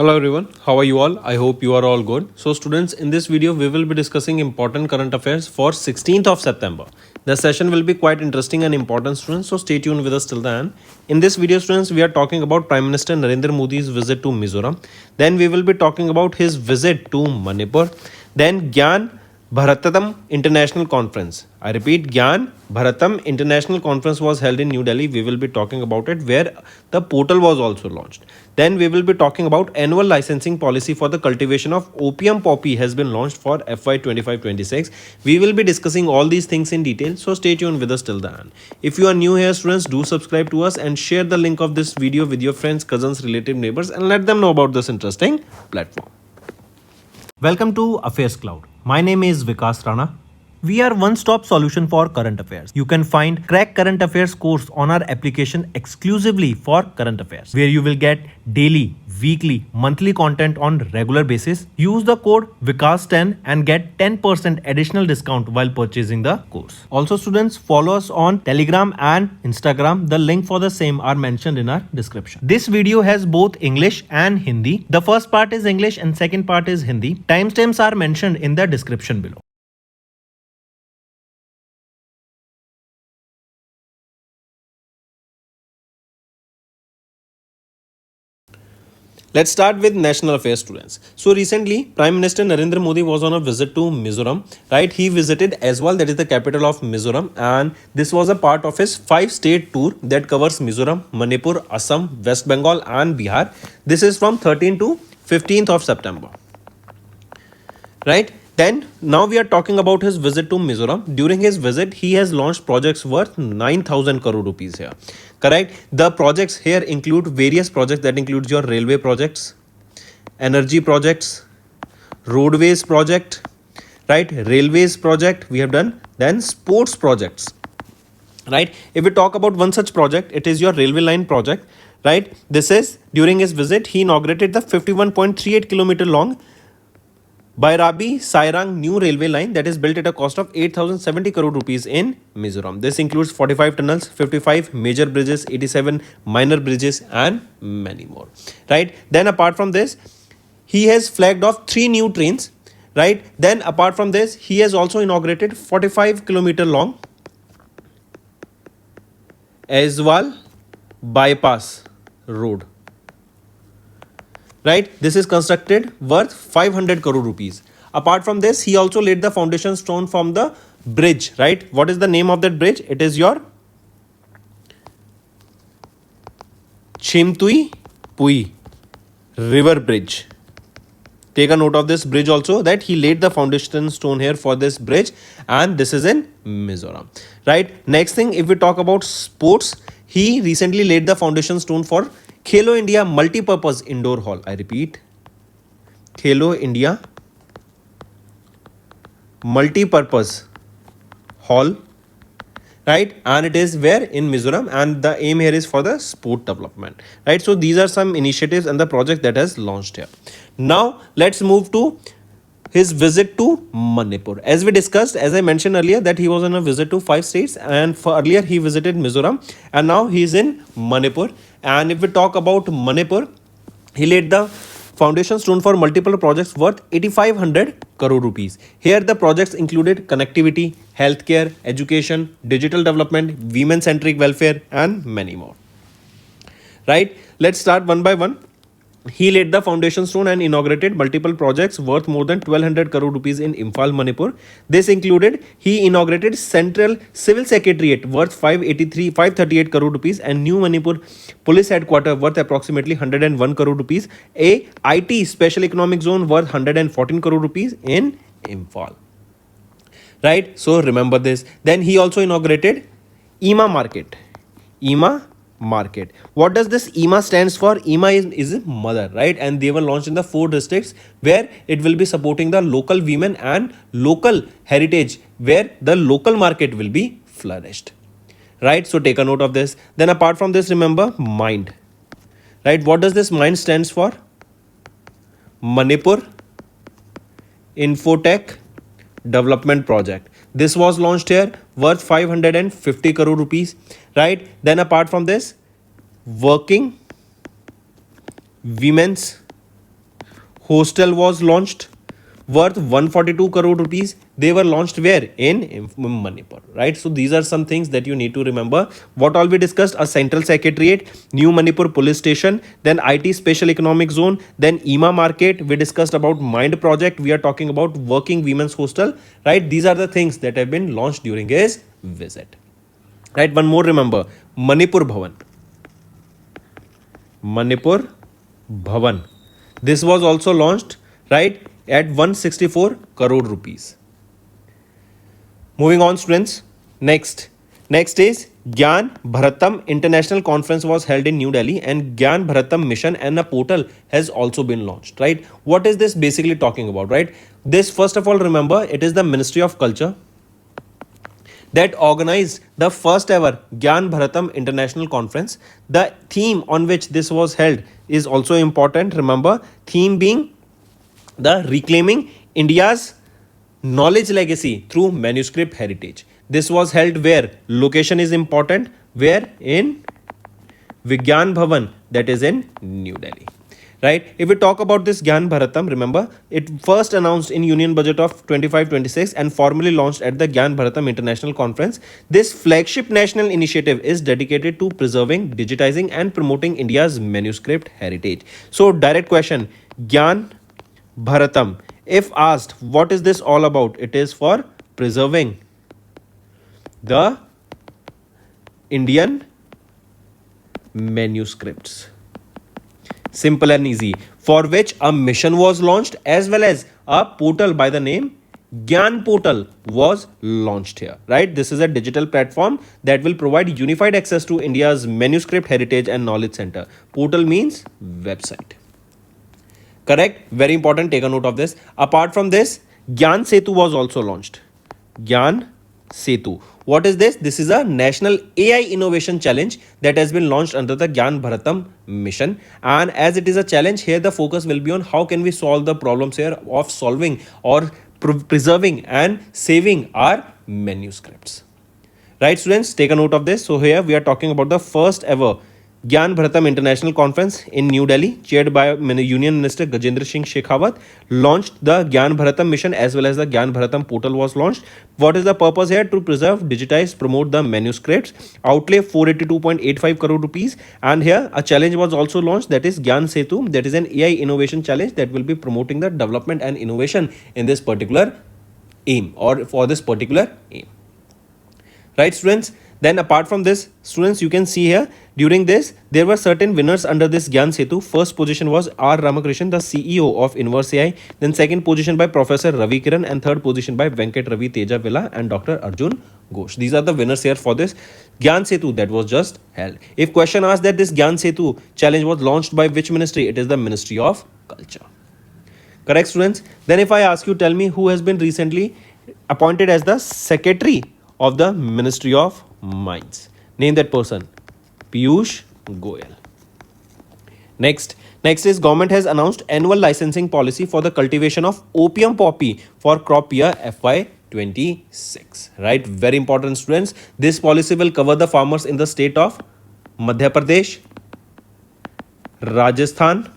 Hello everyone, how are you all? I hope you are all good. So students, in this video we will be discussing important current affairs for 16th of September. The session will be quite interesting and important, students, so stay tuned with us till the end. In this video, students, we are talking about Prime Minister Narendra Modi's visit to Mizoram. Then we will be talking about his visit to Manipur. Then Gyan Bharatam International Conference. I repeat, Gyan Bharatam International Conference was held in New Delhi. We will be talking about it, where the portal was also launched. Then we will be talking about annual licensing policy for the cultivation of opium poppy has been launched for FY 25-26. We will be discussing all these things in detail, so stay tuned with us till the end. If you are new here, students, do subscribe to us and share the link of this video with your friends, cousins, relatives, neighbors, and let them know about this interesting platform. Welcome to Affairs Cloud. My name is Vikas Rana. We are one-stop solution for current affairs. You can find Crack Current Affairs course on our application exclusively for current affairs, where you will get daily, weekly, monthly content on regular basis. Use the code VIKAS10 and get 10% additional discount while purchasing the course. Also, students, follow us on Telegram and Instagram. The link for the same are mentioned in our description. This video has both English and Hindi. The first part is English and second part is Hindi. Timestamps are mentioned in the description below. Let's start with national affairs, students. So recently, Prime Minister Narendra Modi was on a visit to Mizoram, right? He visited Aizawl, that is the capital of Mizoram, and this was a part of his 5-state tour that covers Mizoram, Manipur, Assam, West Bengal and Bihar. This is from 13th to 15th of September, right? Then now we are talking about his visit to Mizoram. During his visit, he has launched projects worth 9,000 crore rupees here. Correct? The projects here include various projects that includes your railway projects, energy projects, roadways project, right? Railways project we have done. Then sports projects, right? If we talk about one such project, it is your railway line project, right? This is during his visit, he inaugurated the 51.38 kilometer long Bairabi Sairang new railway line that is built at a cost of 8,070 crore rupees in Mizoram. This includes 45 tunnels, 55 major bridges, 87 minor bridges and many more, right? Then apart from this, he has flagged off 3 new trains, right? Then apart from this, he has also inaugurated 45 kilometer long Aizawl bypass road. Right, this is constructed worth 500 crore rupees. Apart from this, he also laid the foundation stone from the bridge, right? What is the name of that bridge? It is your Chimtui Pui River Bridge. Take a note of this bridge also, that he laid the foundation stone here for this bridge, and this is in Mizoram, right? Next thing, if we talk about sports, he recently laid the foundation stone for Khelo India Multi-Purpose Indoor Hall. I repeat, Khelo India Multi-Purpose Hall, right? And it is where? In Mizoram, and the aim here is for the sport development, right? So these are some initiatives and the project that has launched here. Now let's move to his visit to Manipur. As we discussed, as I mentioned earlier, that he was on a visit to 5 states, and for earlier he visited Mizoram, and now he is in Manipur. And if we talk about Manipur, he laid the foundation stone for multiple projects worth 8,500 crore rupees. Here the projects included connectivity, healthcare, education, digital development, women-centric welfare and many more. Right? Let's start one by one. He laid the foundation stone and inaugurated multiple projects worth more than 1,200 crore rupees in Imphal, Manipur. This included, he inaugurated Central Civil Secretariat worth 538 crore rupees and New Manipur Police Headquarters worth approximately 101 crore rupees. A IT Special Economic Zone worth 114 crore rupees in Imphal. Right? So remember this. Then he also inaugurated EMA Market. EMA Market. What does this EMA stands for? EMA is mother, right? And they were launched in the 4 districts, where it will be supporting the local women and local heritage, where the local market will be flourished, right? So take a note of this. Then apart from this, remember MIND, right? What does this MIND stands for? Manipur Infotech Development Project. This was launched here worth 550 crore rupees, right? Then apart from this, Working Women's hostel was launched worth 142 crore rupees. They were launched where? In Manipur, right? So these are some things that you need to remember. What all we discussed: a central secretariat, new Manipur police station, then IT special economic zone, then EMA market. We discussed about Mind project. We are talking about working women's hostel, right? These are the things that have been launched during his visit, right? One more, remember, Manipur Bhavan. Manipur Bhavan. This was also launched, right, at 164 crore rupees. Moving on, students. Next is Gyan Bharatam International Conference was held in New Delhi, and Gyan Bharatam mission and a portal has also been launched, right? What is this basically talking about, right? This, first of all, remember, it is the Ministry of Culture that organized the first ever Gyan Bharatam International Conference. The theme on which this was held is also important. Remember, theme being the reclaiming India's knowledge legacy through manuscript heritage. This was held where? Location is important. Where? In Vigyan Bhavan, that is in New Delhi. Right? If we talk about this Gyan Bharatam, remember, it first announced in Union Budget of 25-26 and formally launched at the Gyan Bharatam International Conference. This flagship national initiative is dedicated to preserving, digitizing and promoting India's manuscript heritage. So, direct question, Gyan Bharatam. If asked, what is this all about? It is for preserving the Indian manuscripts. Simple and easy. For which a mission was launched as well as a portal by the name Gyan Portal was launched here, right? This is a digital platform that will provide unified access to India's manuscript heritage and knowledge center. Portal means website. Correct? Very important. Take a note of this. Apart from this, Gyan Setu was also launched. Gyan Setu. What is this? This is a national AI innovation challenge that has been launched under the Gyan Bharatam mission. And as it is a challenge, here the focus will be on how can we solve the problems here of solving or preserving and saving our manuscripts. Right, students? Take a note of this. So here we are talking about the first ever Gyan Bharatam International Conference in New Delhi, chaired by Union Minister Gajendra Singh Shekhawat, launched the Gyan Bharatam mission as well as the Gyan Bharatam portal was launched. What is the purpose here? To preserve, digitize, promote the manuscripts. Outlay 482.85 crore rupees. And here a challenge was also launched, that is Gyan Setu. That is an AI innovation challenge that will be promoting the development and innovation in this particular aim or for this particular aim. Right, students? Then apart from this, students, you can see here, during this, there were certain winners under this Gyan Setu. First position was R. Ramakrishnan, the CEO of Inverse AI. Then second position by Professor Ravi Kiran, and third position by Venkat Ravi Teja Villa and Dr. Arjun Ghosh. These are the winners here for this Gyan Setu that was just held. If question asked that this Gyan Setu challenge was launched by which ministry, it is the Ministry of Culture. Correct, students? Then if I ask you, tell me who has been recently appointed as the Secretary of the Ministry of Mines. Name that person. Piyush Goyal. Next is government has announced annual licensing policy for the cultivation of opium poppy for crop year FY26. Right? Very important, students. This policy will cover the farmers in the state of Madhya Pradesh, Rajasthan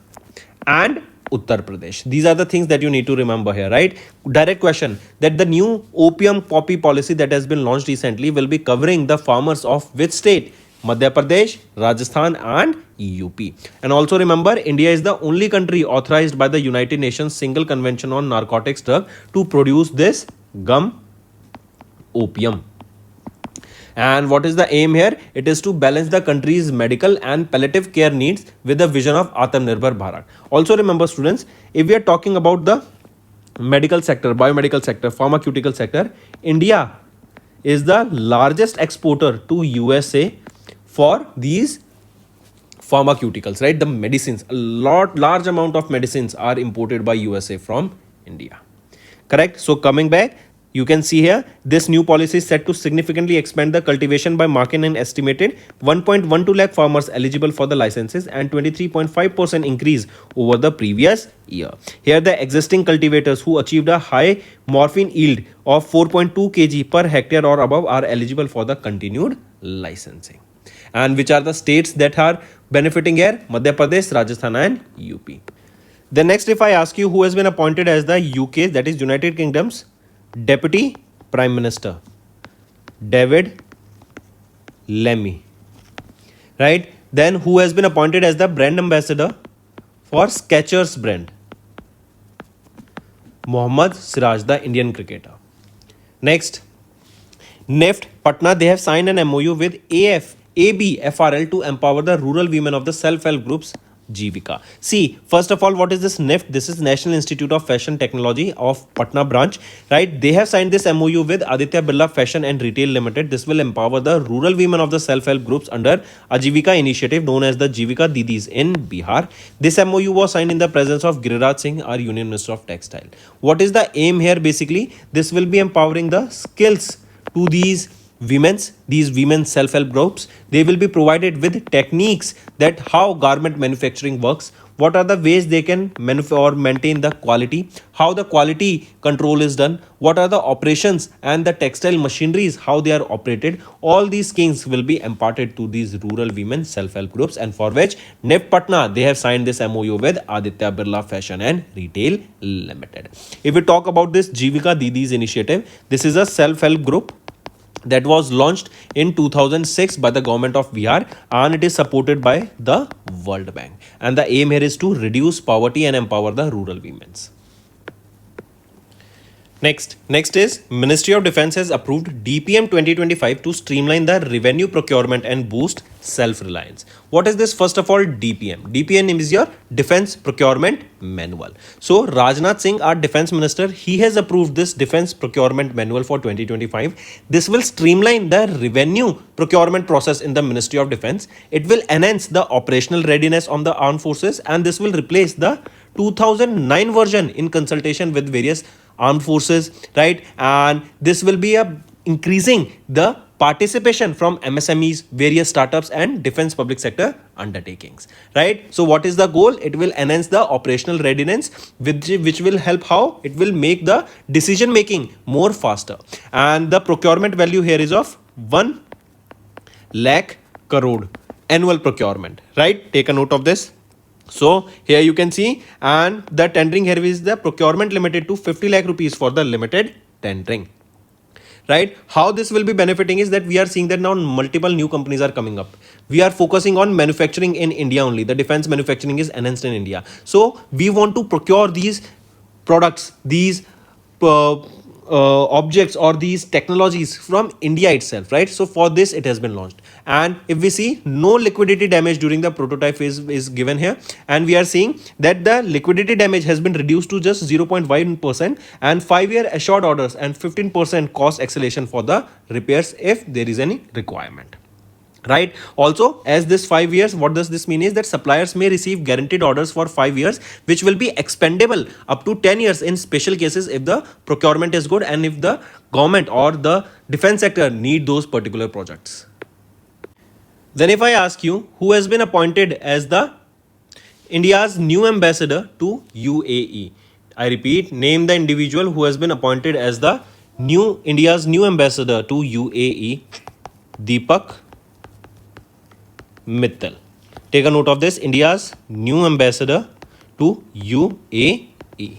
and Uttar Pradesh. These are the things that you need to remember here, right? Direct question, that the new opium poppy policy that has been launched recently will be covering the farmers of which state? Madhya Pradesh, Rajasthan and UP. And also remember, India is the only country authorized by the United Nations Single Convention on Narcotics Drug to produce this gum opium. And what is the aim here? It is to balance the country's medical and palliative care needs with the vision of Atmanirbhar Bharat. Also remember, students, if we are talking about the medical sector, biomedical sector, pharmaceutical sector, India is the largest exporter to USA for these pharmaceuticals, right? The medicines, large amount of medicines are imported by USA from India. Correct? So coming back, you can see here, this new policy is set to significantly expand the cultivation by marking an estimated 1.12 lakh farmers eligible for the licenses and 23.5% increase over the previous year. Here, the existing cultivators who achieved a high morphine yield of 4.2 kg per hectare or above are eligible for the continued licensing. And which are the states that are benefiting here? Madhya Pradesh, Rajasthan and UP. Then next, if I ask you who has been appointed as the UK, that is United Kingdom's Deputy Prime Minister, David Lemmy, right? Then who has been appointed as the brand ambassador for Skechers brand, Mohammad Siraj, the Indian cricketer. Next, NEFT Patna, they have signed an MOU with ABFRL to empower the rural women of the self-help groups Jivika. See, first of all, what is this NEFT? This is National Institute of Fashion Technology of Patna branch, right? They have signed this MOU with Aditya Birla Fashion and Retail Limited. This will empower the rural women of the self-help groups under Ajivika initiative known as the Jivika Didis in Bihar. This MOU was signed in the presence of Giriraj Singh, our Union Minister of Textile. What is the aim here basically? This will be empowering the skills to these women's self-help groups. They will be provided with techniques that how garment manufacturing works, what are the ways they can maintain the quality, how the quality control is done, what are the operations and the textile machineries, how they are operated. All these things will be imparted to these rural women self-help groups, and for which NEFT Patna, they have signed this MOU with Aditya Birla Fashion and Retail Limited. If we talk about this Jivika Didis initiative, this is a self-help group that was launched in 2006 by the government of Bihar, and it is supported by the World Bank. And the aim here is to reduce poverty and empower the rural women. Next is Ministry of Defence has approved DPM 2025 to streamline the revenue procurement and boost self-reliance. What is this? First of all, DPM. DPM is your Defence Procurement Manual. So Rajnath Singh, our Defence Minister, he has approved this Defence Procurement Manual for 2025. This will streamline the revenue procurement process in the Ministry of Defence. It will enhance the operational readiness on the armed forces, and this will replace the 2009 version in consultation with various armed forces, right? And this will be increasing the participation from MSMEs, various startups and defense public sector undertakings, right? So what is the goal? It will enhance the operational readiness, which will help how? It will make the decision making more faster. And the procurement value here is of 1 lakh crore annual procurement, right? Take a note of this. So here you can see, and the tendering here is the procurement limited to 50 lakh rupees for the limited tendering, right? How this will be benefiting is that we are seeing that now multiple new companies are coming up. We are focusing on manufacturing in India only. The defense manufacturing is enhanced in India. So we want to procure these products, these objects or these technologies from India itself, right? So for this it has been launched, and if we see, no liquidity damage during the prototype phase is given here, and we are seeing that the liquidity damage has been reduced to just 0.1%, and 5-year assured orders and 15% cost acceleration for the repairs if there is any requirement, right? Also, as this 5 years, what does this mean is that suppliers may receive guaranteed orders for 5 years, which will be expendable up to 10 years in special cases if the procurement is good and if the government or the defense sector need those particular projects. Then if I ask you, who has been appointed as the India's new ambassador to UAE? I repeat, name the individual who has been appointed as the India's new ambassador to UAE. Deepak Mittal. Take a note of this, India's new ambassador to UAE.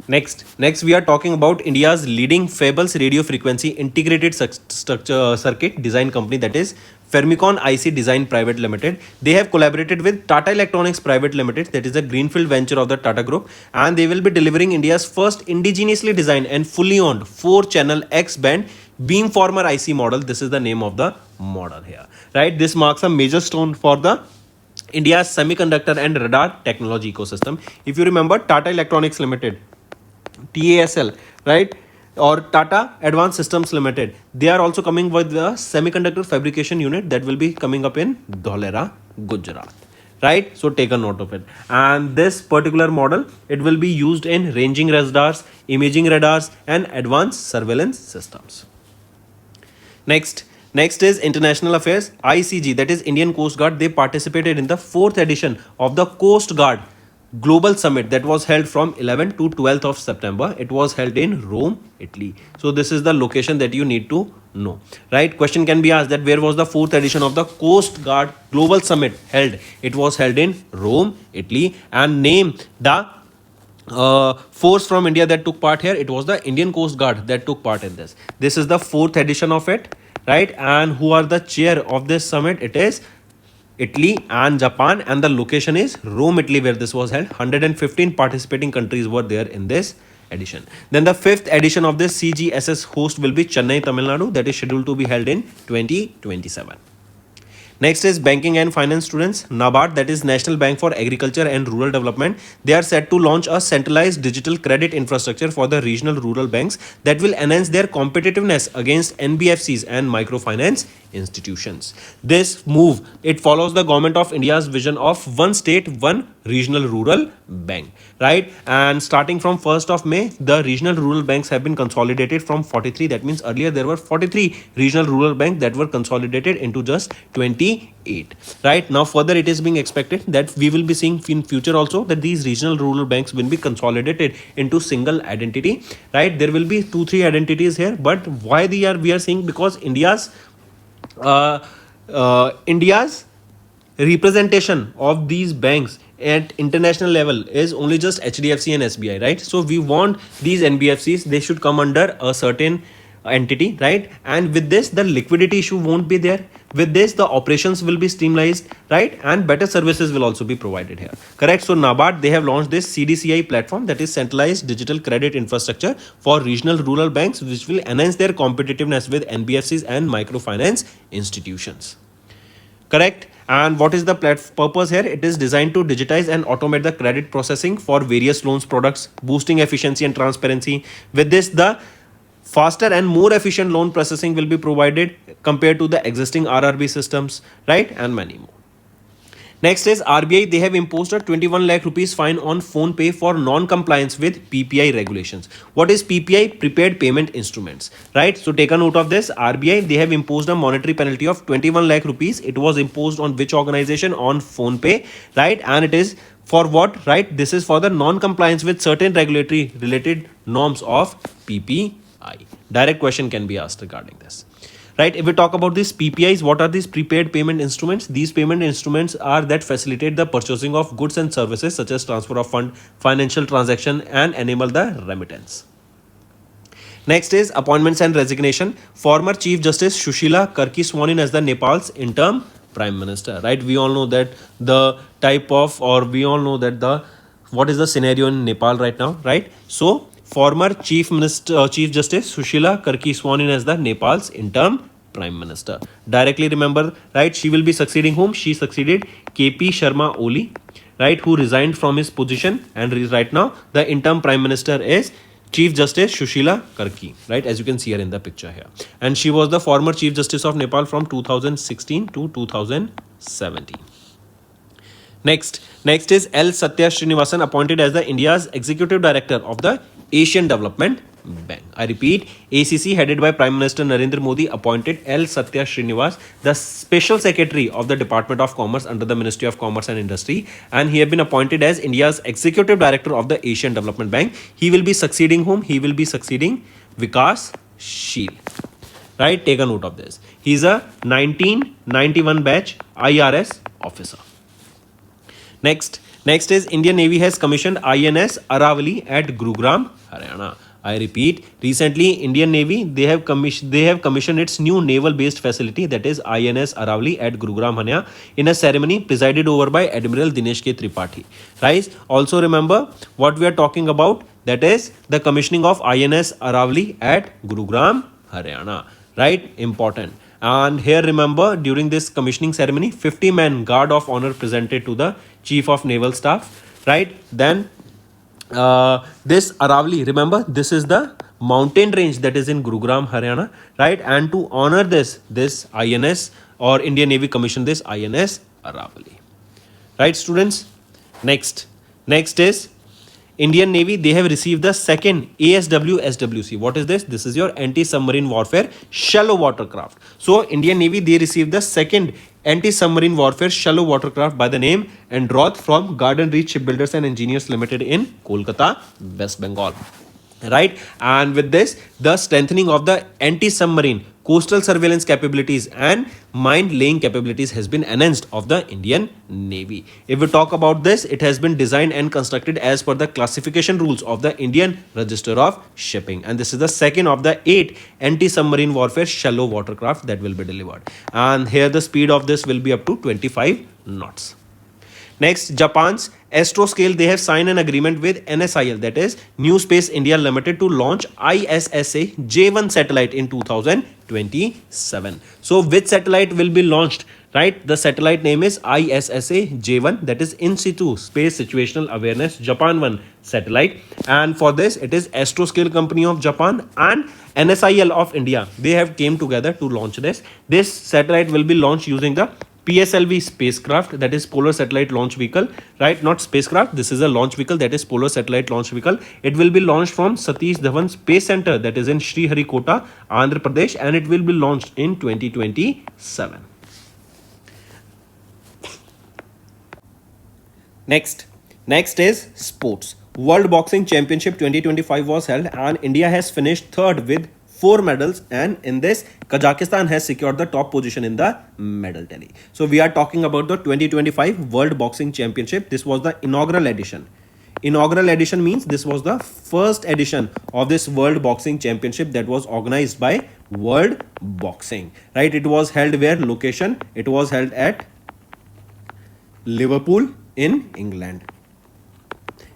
Next we are talking about India's leading fables radio frequency integrated circuit design company, that is Fermicon IC Design Private Limited. They have collaborated with Tata Electronics Private Limited, that is a greenfield venture of the Tata Group, and they will be delivering India's first indigenously designed and fully owned 4-channel X-band beamformer IC model. This is the name of the model here, right? This marks a major stone for the India's semiconductor and radar technology ecosystem. If you remember, Tata Electronics Limited, TASL, right, or Tata Advanced Systems Limited, they are also coming with the semiconductor fabrication unit that will be coming up in Dholera, Gujarat, right? So take a note of it. And this particular model, it will be used in ranging radars, imaging radars and advanced surveillance systems. Next is International Affairs. ICG, that is Indian Coast Guard, they participated in the 4th edition of the Coast Guard global summit that was held from 11th to 12th of September. It was held in Rome, Italy. So this is the location that you need to know, right? Question can be asked that where was the 4th edition of the Coast Guard Global Summit held? It was held in Rome, Italy. And name the force from India that took part here. It was the Indian Coast Guard that took part in this. This is the 4th edition of it, right? And who are the chair of this summit? It is Italy and Japan, and the location is Rome, Italy, where this was held. 115 participating countries were there in this edition. Then the 5th edition of this CGSS host will be Chennai, Tamil Nadu, that is scheduled to be held in 2027. Next is banking and finance students. NABARD, that is National Bank for Agriculture and Rural Development, they are set to launch a centralized digital credit infrastructure for the regional rural banks that will enhance their competitiveness against NBFCs and microfinance institutions. This move, it follows the government of India's vision of one state, one regional rural bank, right? And starting from 1st of May, the regional rural banks have been consolidated from 43. That means earlier there were 43 regional rural banks that were consolidated into just 28, right? Now further it is being expected that we will be seeing in future also that these regional rural banks will be consolidated into single identity, right? There will be 2-3 identities here, but why we are seeing, because India's representation of these banks at international level is only just HDFC and SBI, right? So we want these NBFCs, they should come under a certain entity, right? And with this, the liquidity issue won't be there. With this, the operations will be streamlined, right? And better services will also be provided here, correct? So NABARD, they have launched this CDCI platform, that is centralized digital credit infrastructure for regional rural banks, which will enhance their competitiveness with NBFCs and microfinance institutions, correct? And what is the purpose here? It is designed to digitize and automate the credit processing for various loans products, boosting efficiency and transparency. With this, the faster and more efficient loan processing will be provided compared to the existing RRB systems, right? And many more. Next is RBI, they have imposed a 21 lakh rupees fine on PhonePe for non-compliance with PPI regulations. What is PPI? Prepaid Payment Instruments, right? So take a note of this. RBI, they have imposed a monetary penalty of 21 lakh rupees. It was imposed on which organization? On PhonePe, right? And it is for what, right? This is for the non-compliance with certain regulatory related norms of PPI. Direct question can be asked regarding this, right? If we talk about these PPIs, what are these prepaid payment instruments? These payment instruments are that facilitate the purchasing of goods and services such as transfer of fund, financial transaction, and enable the remittance. Next is appointments and resignation. Former Chief Justice Sushila Karki sworn in as the Nepal's interim Prime Minister, right? We all know that the type of, or we all know that the, what is the scenario in Nepal right now, right? So former Chief Justice Sushila Karki sworn in as the Nepal's interim Prime Minister. Directly remember, right? She will be succeeding whom? She succeeded KP Sharma Oli, right? Who resigned from his position, and right now the interim Prime Minister is Chief Justice Sushila Karki, right? As you can see here in the picture here. And she was the former Chief Justice of Nepal from 2016 to 2017. Next is L. Satya Srinivasan, appointed as the India's Executive Director of the Asian Development Bank. I repeat, ACC headed by Prime Minister Narendra Modi appointed L. Satya Srinivas, the Special Secretary of the Department of Commerce under the Ministry of Commerce and Industry, and he has been appointed as India's Executive Director of the Asian Development Bank. He will be succeeding whom? He will be succeeding Vikas Sheel. Right? Take a note of this. He is a 1991 batch IRS officer. Next is Indian Navy has commissioned INS Aravali at Gurugram, Haryana. I repeat, recently Indian Navy, they have commissioned its new naval-based facility, that is INS Aravali at Gurugram, Haryana, in a ceremony presided over by Admiral Dinesh K. Tripathi. Right? Also remember what we are talking about, that is the commissioning of INS Aravali at Gurugram, Haryana. Right? Important. And here remember, during this commissioning ceremony, 50 men guard of honor presented to the Chief of Naval Staff, right? Then this Aravali, remember, this is the mountain range that is in Gurugram, Haryana, right? And to honor this INS, or Indian Navy commissioned this INS Aravali. Right, students? Next is Indian Navy, they have received the second ASW SWC. What is this? This is your anti-submarine warfare shallow watercraft. So Indian Navy, they received the second anti-submarine warfare shallow watercraft by the name Androth from Garden Reach Shipbuilders and Engineers Limited in Kolkata, West Bengal. Right, and with this, the strengthening of the anti-submarine coastal surveillance capabilities and mine laying capabilities has been enhanced of the Indian Navy. If we talk about this, it has been designed and constructed as per the classification rules of the Indian Register of Shipping, and this is the second of the 8 anti-submarine warfare shallow watercraft that will be delivered, and here the speed of this will be up to 25 knots. Next, Japan's Astroscale, they have signed an agreement with NSIL, that is New Space India Limited, to launch ISSA J1 satellite in 2027. So which satellite will be launched? Right, the satellite name is ISSA J1, that is In Situ Space Situational Awareness Japan 1 satellite, and for this it is Astroscale company of Japan and NSIL of India. They have came together to launch this. This satellite will be launched using the PSLV spacecraft, that is Polar Satellite Launch Vehicle, right? Not spacecraft, this is a launch vehicle, that is Polar Satellite Launch Vehicle. It will be launched from Satish Dhawan Space Center, that is in Sriharikota, Andhra Pradesh, and it will be launched in 2027. Next is sports. World Boxing Championship 2025 was held, and India has finished third with 4 medals, and in this Kazakhstan has secured the top position in the medal tally. So we are talking about the 2025 World Boxing Championship. This was the inaugural edition. Inaugural edition means this was the first edition of this World Boxing Championship that was organized by World Boxing, right? It was held where location? It was held at Liverpool in England.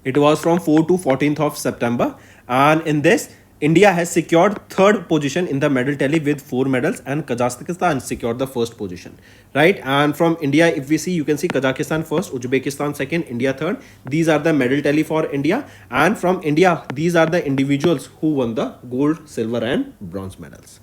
It was from 4 to 14th of September, and in this India has secured third position in the medal tally with 4 medals, and Kazakhstan secured the first position, right? And from India, if we see, you can see Kazakhstan first, Uzbekistan second, India third. These are the medal tally for India, and from India, these are the individuals who won the gold, silver and bronze medals.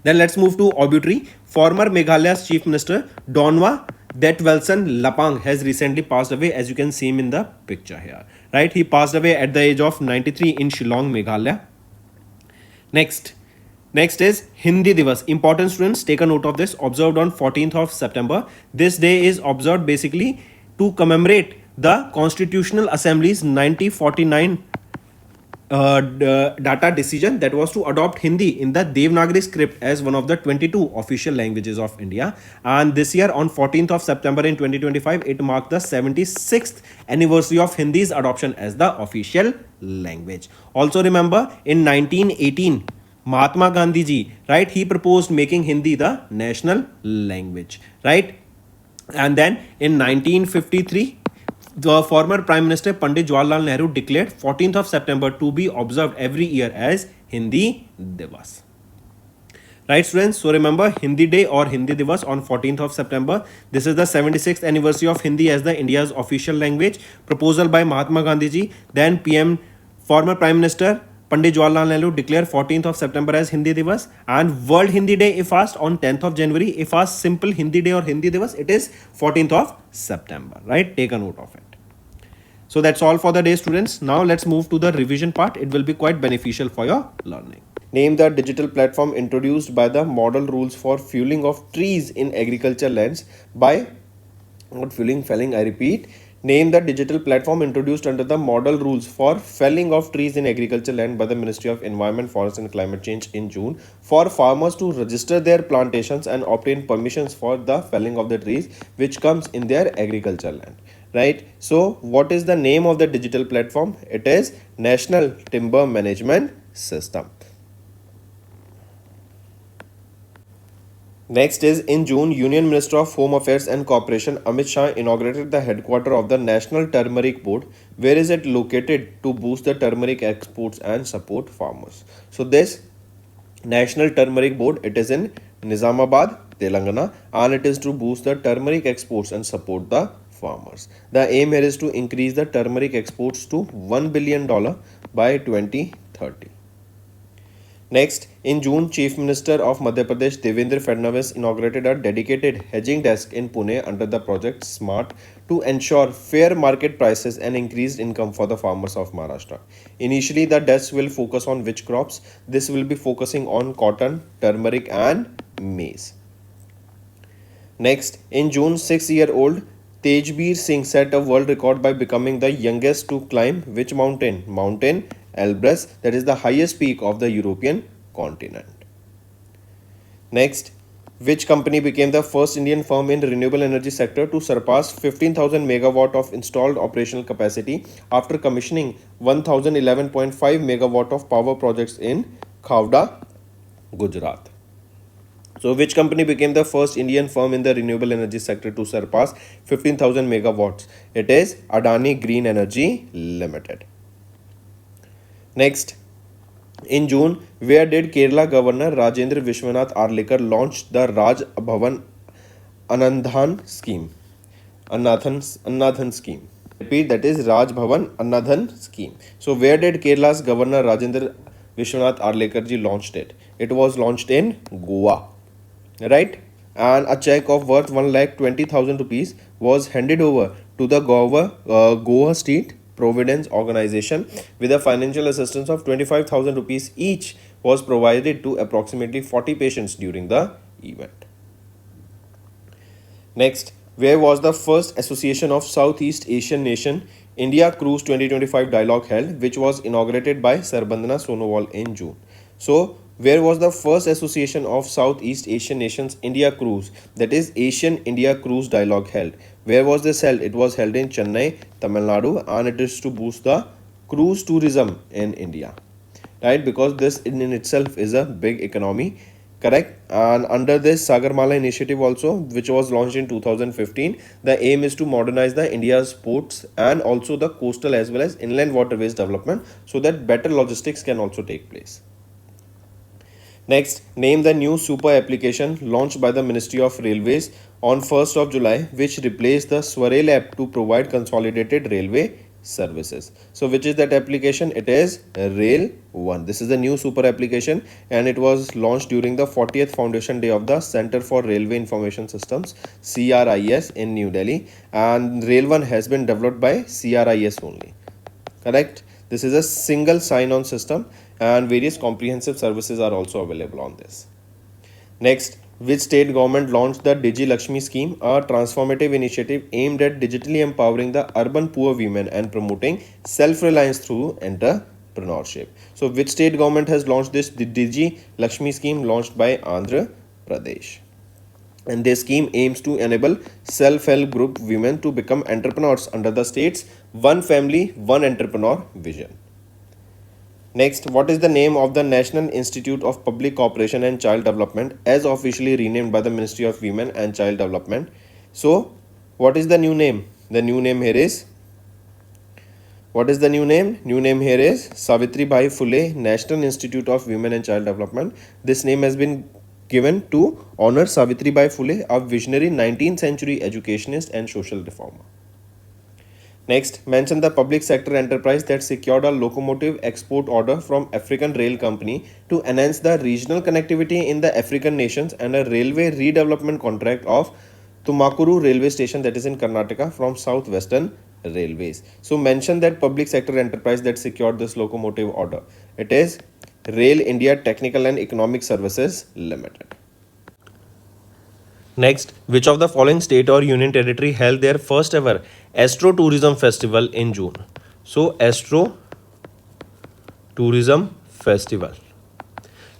Then let's move to obituary. Former Meghalaya's Chief Minister Donwa Detwelson Lapang has recently passed away, as you can see him in the picture here, right? He passed away at the age of 93 in Shillong, Meghalaya. Next is Hindi Divas. Important students, take a note of this. Observed on 14th of September. This day is observed basically to commemorate the Constitutional Assembly's 1949 data decision that was to adopt Hindi in the Devanagari script as one of the 22 official languages of India. And this year on 14th of September in 2025, it marked the 76th anniversary of Hindi's adoption as the official language. Also remember, in 1918, Mahatma Gandhi ji, right, he proposed making Hindi the national language, right? And then in 1953, the former Prime Minister Pandit Jawaharlal Nehru declared 14th of September to be observed every year as Hindi Divas. Right, students? So remember, Hindi Day or Hindi Divas on 14th of September. This is the 76th anniversary of Hindi as the India's official language. Proposal by Mahatma Gandhi ji. Then PM, former Prime Minister Pandit Jawaharlal Nehru declared 14th of September as Hindi Divas, and World Hindi Day, if asked, on 10th of January. If asked simple Hindi Day or Hindi Divas, it is 14th of September, right? Take a note of it. So that's all for the day, students. Now let's move to the revision part. It will be quite beneficial for your learning. Name the digital platform introduced by the model rules for felling of trees in agriculture lands by, not felling, I repeat. Name the digital platform introduced under the model rules for felling of trees in agriculture land by the Ministry of Environment, Forest and Climate Change in June for farmers to register their plantations and obtain permissions for the felling of the trees which comes in their agriculture land. Right? So what is the name of the digital platform? It is National Timber Management System. Next is, in June, Union Minister of Home Affairs and Cooperation Amit Shah inaugurated the headquarters of the National Turmeric Board. Where is it located? To boost the turmeric exports and support farmers. So this National Turmeric Board, it is in Nizamabad, Telangana, and it is to boost the turmeric exports and support the farmers. The aim here is to increase the turmeric exports to $1 billion by 2030. Next, in June, Chief Minister of Madhya Pradesh Devendra Fadnavis inaugurated a dedicated hedging desk in Pune under the project SMART to ensure fair market prices and increased income for the farmers of Maharashtra. Initially, the desk will focus on which crops? This will be focusing on cotton, turmeric, and maize. Next, in June, 6-year-old Tejbir Singh set a world record by becoming the youngest to climb which mountain? Mountain Elbrus, that is the highest peak of the European continent. Next, which company became the first Indian firm in renewable energy sector to surpass 15,000 megawatt of installed operational capacity after commissioning 1011.5 megawatt of power projects in Khavda, Gujarat? So, which company became the first Indian firm in the renewable energy sector to surpass 15,000 megawatts? It is Adani Green Energy Limited. Next, in June, where did Kerala Governor Rajendra Vishwanath Arlikar launch the Raj Bhavan Anandhan scheme? Anandhan scheme. Repeat, that is Raj Bhavan Anandhan scheme. So, where did Kerala's Governor Rajendra Vishwanath Arlikar ji launched it? It was launched in Goa, right? And a check of worth 1,20,000 rupees was handed over to the Goa State Providence Organization with a financial assistance of 25,000 rupees each was provided to approximately 40 patients during the event. Next, where was the first Association of Southeast Asian Nation India Cruise 2025 dialogue held, which was inaugurated by Sarbandana Sonowal in June? So, where was the first Association of Southeast Asian Nations India Cruise, that is Asian India Cruise dialogue held? Where was this held? It was held in Chennai, Tamil Nadu, and it is to boost the cruise tourism in India, right? Because this in itself is a big economy, correct? And under this Sagarmala initiative also, which was launched in 2015, the aim is to modernize the India's ports and also the coastal as well as inland waterways development so that better logistics can also take place. Next, name the new super application launched by the Ministry of Railways on 1st of July, which replaced the Swarel app to provide consolidated railway services. So, which is that application? It is Rail 1. This is a new super application and it was launched during the 40th Foundation Day of the Center for Railway Information Systems CRIS in New Delhi, and Rail 1 has been developed by CRIS only, correct? This is a single sign-on system and various comprehensive services are also available on this. Next, which state government launched the Digi Lakshmi scheme, a transformative initiative aimed at digitally empowering the urban poor women and promoting self-reliance through entrepreneurship? So, which state government has launched this Digi Lakshmi scheme? Launched by Andhra Pradesh. And this scheme aims to enable self-help group women to become entrepreneurs under the state's One Family, One Entrepreneur vision. Next, what is the name of the National Institute of Public Cooperation and Child Development as officially renamed by the Ministry of Women and Child Development? So, what is the new name? The new name here is, what is the new name? New name here is Savitribai Phule National Institute of Women and Child Development. This name has been given to honor Savitribai Phule, a visionary 19th century educationist and social reformer. Next, mention the public sector enterprise that secured a locomotive export order from African Rail Company to enhance the regional connectivity in the African nations, and a railway redevelopment contract of Tumakuru railway station, that is in Karnataka, from Southwestern Railways. So mention that public sector enterprise that secured this locomotive order. It is Rail India Technical and Economic Services Limited. Next, which of the following state or union territory held their first ever Astro Tourism Festival in June? So, Astro Tourism Festival,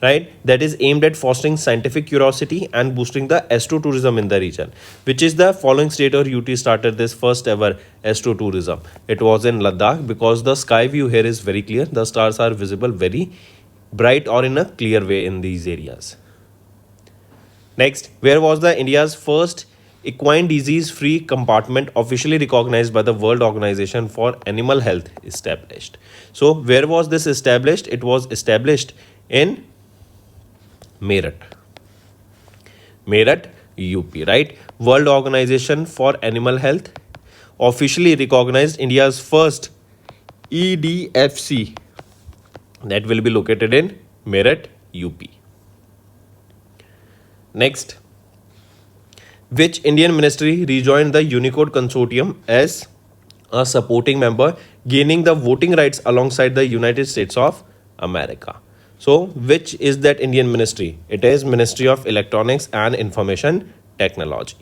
right? That is aimed at fostering scientific curiosity and boosting the astrotourism in the region. Which is the following state or UT started this first ever astrotourism? It was in Ladakh, because the sky view here is very clear. The stars are visible very bright or in a clear way in these areas. Next, where was the India's first equine disease-free compartment officially recognized by the World Organization for Animal Health established? So, where was this established? It was established in Meerut. Meerut, UP, right? World Organization for Animal Health officially recognized India's first EDFC that will be located in Meerut, UP. Next, which Indian ministry rejoined the Unicode consortium as a supporting member, gaining the voting rights alongside the United States of America? So, which is that Indian ministry? It is Ministry of Electronics and Information Technology.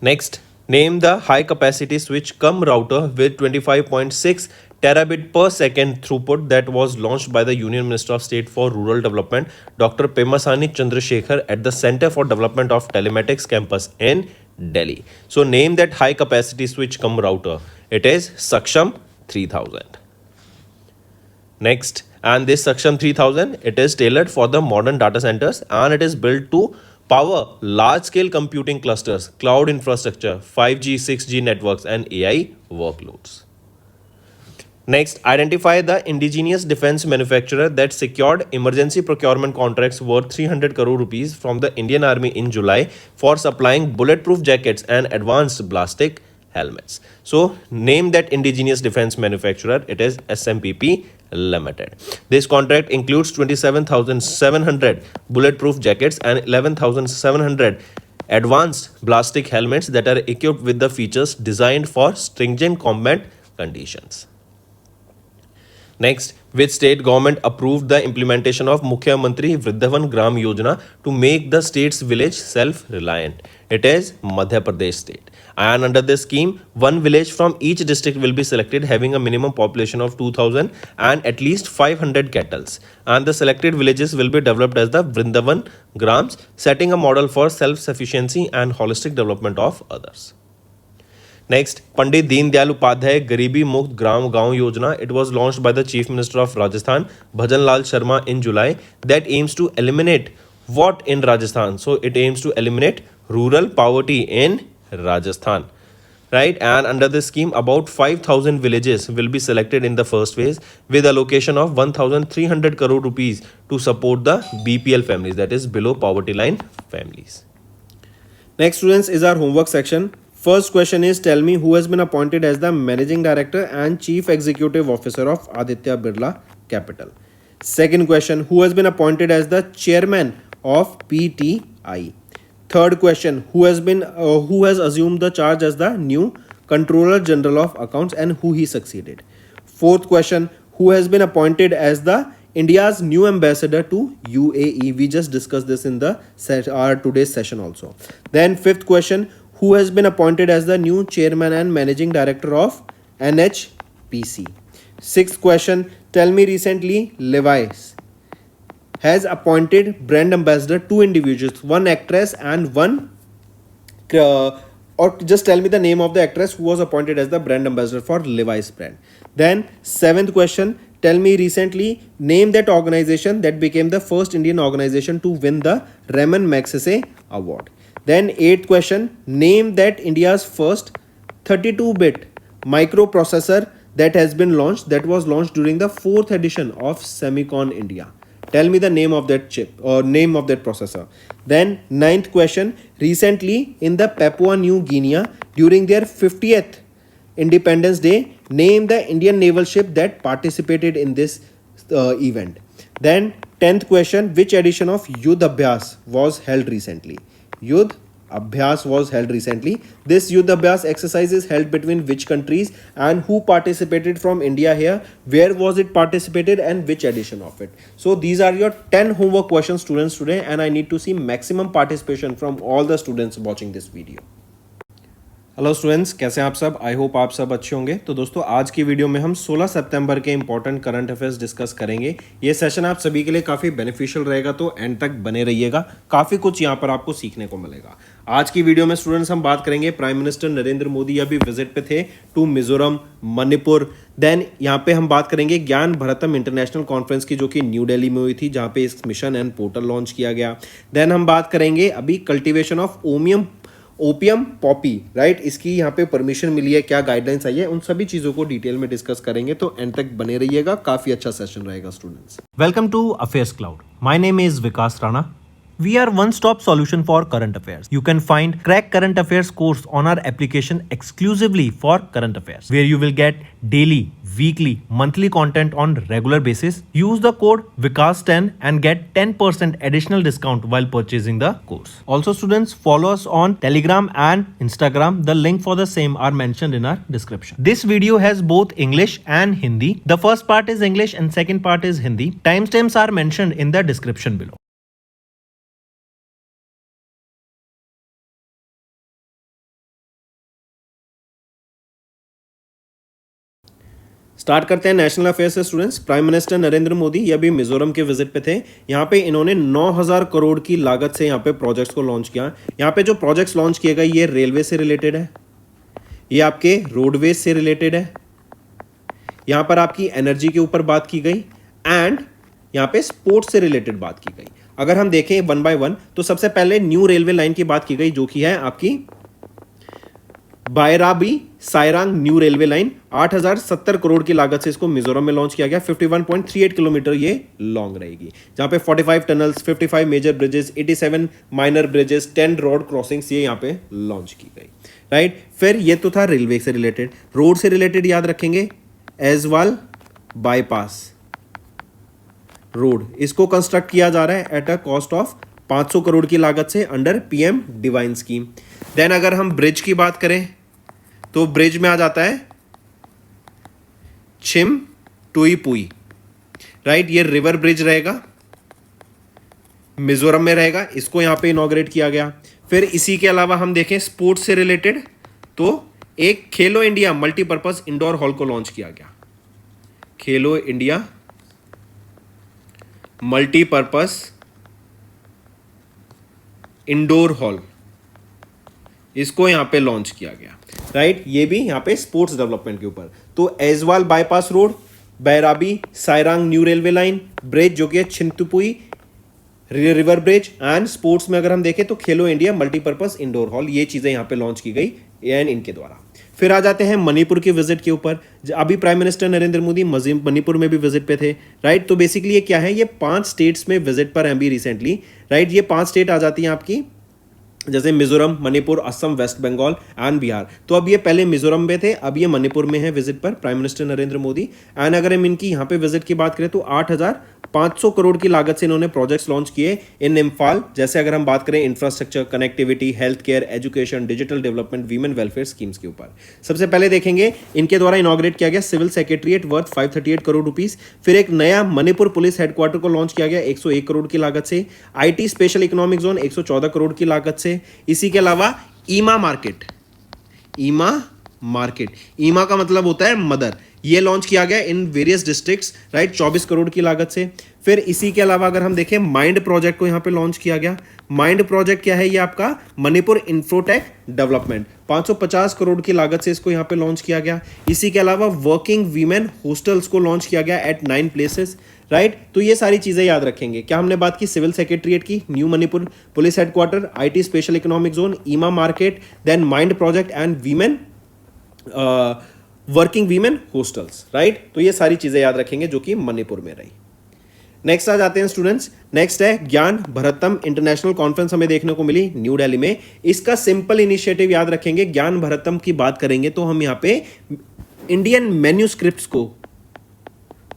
Next, name the high capacity switch cum router with 25.6 terabit per second throughput that was launched by the Union Minister of State for Rural Development, Dr. Pemasani Chandrasekhar, at the Center for Development of Telematics campus in Delhi. So, name that high capacity switch cum router. It is Saksham 3000. Next, and this Saksham 3000, it is tailored for the modern data centers and it is built to power large-scale computing clusters, cloud infrastructure, 5G, 6G networks and AI workloads. Next, identify the indigenous defense manufacturer that secured emergency procurement contracts worth 300 crore rupees from the Indian Army in July for supplying bulletproof jackets and advanced ballistic helmets. So, name that indigenous defense manufacturer. It is SMPP Limited. This contract includes 27,700 bulletproof jackets and 11,700 advanced ballistic helmets that are equipped with the features designed for stringent combat conditions. Next, which state government approved the implementation of Mukhyamantri Vridhavan Gram Yojana to make the state's village self-reliant? It is Madhya Pradesh state. And under this scheme, one village from each district will be selected having a minimum population of 2,000 and at least 500 cattle. And the selected villages will be developed as the Vrindavan Grams, setting a model for self-sufficiency and holistic development of others. Next, Pandit Deen Dayal Upadhyay Garibi Mukt Gram Gaon Yojana. It was launched by the Chief Minister of Rajasthan, Bhajan Lal Sharma, in July, that aims to eliminate what in Rajasthan? So, it aims to eliminate rural poverty in Rajasthan. Right, and under this scheme, about 5,000 villages will be selected in the first phase with allocation of 1,300 crore rupees to support the BPL families, that is below poverty line families. Next, students, is our homework section. First question is, tell me who has been appointed as the Managing Director and Chief Executive Officer of Aditya Birla Capital. Second question, who has been appointed as the Chairman of PTI. Third question, who has assumed the charge as the new Controller General of Accounts and who he succeeded. Fourth question, who has been appointed as the India's new ambassador to UAE. We just discussed this in the our today's session also. Then fifth question, who has been appointed as the new Chairman and Managing Director of NHPC. Sixth question, tell me recently Levi's has appointed brand ambassador, two individuals, one actress and one, or just tell me the name of the actress who was appointed as the brand ambassador for Levi's brand. Then seventh question, tell me recently, name that organization that became the first Indian organization to win the Raman Magsaysay Award. Then eighth question, name that India's first 32-bit microprocessor that has been launched, that was launched during the 4th edition of Semicon India. Tell me the name of that chip or name of that processor. Then ninth question, recently in the Papua New Guinea during their 50th Independence Day, name the Indian naval ship that participated in this event. Then 10th question, which edition of Yudh Abhyas was held recently? Yudh Abhyas was held recently. This Yudh Abhyas exercise is held between which countries and who participated from India here? Where was it participated and which edition of it? So these are your 10 homework questions, students, today, and I need to see maximum participation from all the students watching this video. Hello students, कैसे हैं आप सब? I hope आप सब अच्छे होंगे। तो दोस्तों, आज की वीडियो में हम 16 सितंबर के इंपॉर्टेंट करंट अफेयर्स डिस्कस करेंगे। ये सेशन आप सभी के लिए काफ़ी बेनिफिशियल रहेगा, तो एंड तक बने रहिएगा। काफ़ी कुछ यहाँ पर आपको सीखने को मिलेगा। आज की वीडियो में स्टूडेंट्स हम बात करेंगे, प्राइम मिनिस्टर नरेंद्र मोदी अभी विजिट पे थे टू मिजोरम, मणिपुर। देन यहाँ पे हम बात करेंगे ज्ञान भारतम इंटरनेशनल कॉन्फ्रेंस की, जो कि न्यू दिल्ली में हुई थी, जहाँ पे इस मिशन एंड पोर्टल लॉन्च किया गया। देन हम बात करेंगे अभी cultivation of opium Poppy, right, इसकी यहाँ पे परमिशन मिली है, क्या गाइडलाइंस आई है, उन सभी चीजों को डिटेल में डिस्कस करेंगे। तो एंड तक बने रहिएगा, काफी अच्छा सेशन रहेगा students. Welcome to affairs cloud. My name is Vikas Rana. We are one-stop solution for current affairs. You can find Crack Current Affairs course on our application exclusively for current affairs, where you will get daily weekly, monthly content on regular basis, use the code Vikas10 and get 10% additional discount while purchasing the course. Also students, follow us on Telegram and Instagram. The link for the same are mentioned in our description. This video has both English and Hindi. The first part is English and second part is Hindi. Timestamps are mentioned in the description below. Start करते हैं national affairs से students. Prime minister Narendra Modi ये अभी मिजोरम के visit पे थे। यहाँ पे इन्होंने 9,000 करोड़ की लागत से यहाँ पे प्रोजेक्ट्स को लॉन्च किया। यहाँ पे जो प्रोजेक्ट्स लॉन्च किए गए ये रेलवे से रिलेटेड है, ये आपके रोडवेज से रिलेटेड है, यहाँ पर आपकी एनर्जी के ऊपर बात की गई एंड यहाँ पे स्पोर्ट्स से रिलेटेड बात की गई। अगर हम देखें वन बाय वन तो सबसे पहले न्यू रेलवे लाइन की बात की गई जो कि है आपकी बायराबी सायरांग न्यू रेलवे लाइन। 8,070 करोड़ की लागत से इसको मिजोरम में लॉन्च किया गया। 51.38 किलोमीटर ये लॉन्ग रहेगी, जहां पे 45 tunnels, 55 major bridges, 87 minor bridges, 10 road crossings ये यहां पे लॉन्च की गई। राइट, फिर ये तो था रेलवे से रिलेटेड। रोड से रिलेटेड याद रखेंगे एजवाल बाईपास रोड, इसको कंस्ट्रक्ट किया जा रहा है at a cost of 500 crore की लागत से under PM divine scheme. Then अगर हम ब्रिज की बात करें तो ब्रिज में आ जाता है छिम टुई पुई। राइट, ये रिवर ब्रिज रहेगा, मिजोरम में रहेगा, इसको यहां पे इनॉग्रेट किया गया। फिर इसी के अलावा हम देखें स्पोर्ट्स से रिलेटेड तो एक खेलो इंडिया मल्टीपर्पज इंडोर हॉल को लॉन्च किया गया। खेलो इंडिया मल्टीपर्पज इंडोर हॉल, इसको यहां पे लॉन्च किया गया। राइट, ये भी यहां पे स्पोर्ट्स डेवलपमेंट के ऊपर। तो Aizawl bypass road, Bairabi Sairang new railway line, bridge जो कि है Chhimtuipui river bridge and sports में अगर हम देखें तो खेलो इंडिया मल्टीपर्पज इंडोर हॉल, ये चीजें यहां पे लॉन्च की गई एंड इनके द्वारा। फिर आ जाते हैं मणिपुर के विजिट के ऊपर। अभी प्राइम मिनिस्टर नरेंद्र मोदी मणिपुर में भी विजिट पे थे। राइट, तो बेसिकली ये क्या है, ये 5 स्टेट्स में विजिट पर हैं अभी रिसेंटली। राइट, ये 5 स्टेट आ जाती हैं आपकी, जैसे मिजोरम, मणिपुर, असम, वेस्ट बंगाल एंड बिहार। तो अब ये पहले मिजोरम में थे, अब ये मणिपुर में है विजिट पर prime minister Narendra Modi. And अगर हम इनकी यहाँ पे विजिट की बात करें तो 8,500 करोड़ की लागत से इन्होंने प्रोजेक्ट्स लॉन्च किए इन इम्फाल। जैसे अगर हम बात करें infrastructure, connectivity, health care, education, digital development, women welfare schemes के ऊपर। सबसे पहले देखेंगे इनके द्वारा इनॉग्रेट किया गया civil secretariat worth 538 crore rupees. फिर एक नया मणिपुर पुलिस हेडक्वार्टर को लॉन्च किया गया 101 करोड़ की लागत से। IT special economic zone 114 crore की लागत से। इसी के अलावा ईमा मार्केट, ईमा का मतलब होता है मदर, ये लॉन्च किया गया in various districts. Right, 24 crore की लागत से। फिर इसी के अलावा अगर हम देखें माइंड प्रोजेक्ट को यहां पे लॉन्च किया गया। माइंड प्रोजेक्ट क्या है, ये आपका मणिपुर इंफ्रोटेक डेवलपमेंट, 550 करोड़ की लागत से इसको यहां पे लॉन्च किया गया। इसी के अलावा वर्किंग वीमेन हॉस्टल्स को लॉन्च किया गया एट 9 प्लेसेस। राइट, तो ये सारी चीजें याद रखेंगे। क्या हमने बात की, सिविल सेक्रेटरीट की, new Manipur police headquarter, IT special economic zone, Ima market, then mind project and women working women hostels. Right, तो ये सारी चीजें याद रखेंगे जो कि मणिपुर में रही। नेक्स्ट आ जाते हैं स्टूडेंट्स, नेक्स्ट है ज्ञान भरतम इंटरनेशनल कॉन्फ्रेंस हमें देखने को मिली न्यू दिल्ली में। इसका सिंपल इनिशिएटिव याद रखेंगे। ज्ञान भरतम की बात करेंगे तो हम यहाँ पे इंडियन मैन्यूस्क्रिप्ट्स को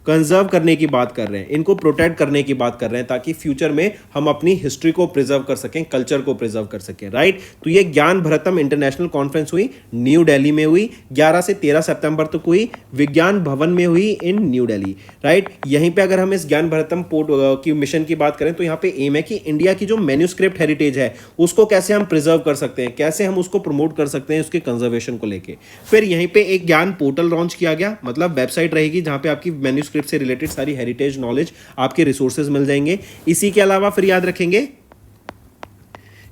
कंजर्व करने की बात कर रहे हैं, इनको प्रोटेक्ट करने की बात कर रहे हैं, ताकि फ्यूचर में हम अपनी हिस्ट्री को प्रिजर्व कर सकें, कल्चर को प्रिजर्व कर सकें। राइट, तो ये ज्ञान भरतम इंटरनेशनल कॉन्फ्रेंस हुई, न्यू दिल्ली में हुई, 11 से 13 सितंबर तक हुई, विज्ञान भवन में हुई इन न्यू दिल्ली। राइट, यहीं पे अगर हम इस ज्ञान भरतम की मिशन की बात करें तो यहाँ पे एम है कि इंडिया की जो मैन्यूस्क्रिप्ट हेरिटेज है उसको कैसे हम प्रिजर्व कर सकते हैं, कैसे हम उसको प्रमोट कर सकते हैं उसके कंजर्वेशन को लेके। फिर यहीं पे एक ज्ञान पोर्टल लॉन्च किया गया, मतलब वेबसाइट रहेगी जहां पे आपकी मैन्यूस्क्रिप्ट से रिलेटेड सारी हेरिटेज नॉलेज, आपके रिसोर्सेज मिल जाएंगे। इसी के अलावा फिर याद रखेंगे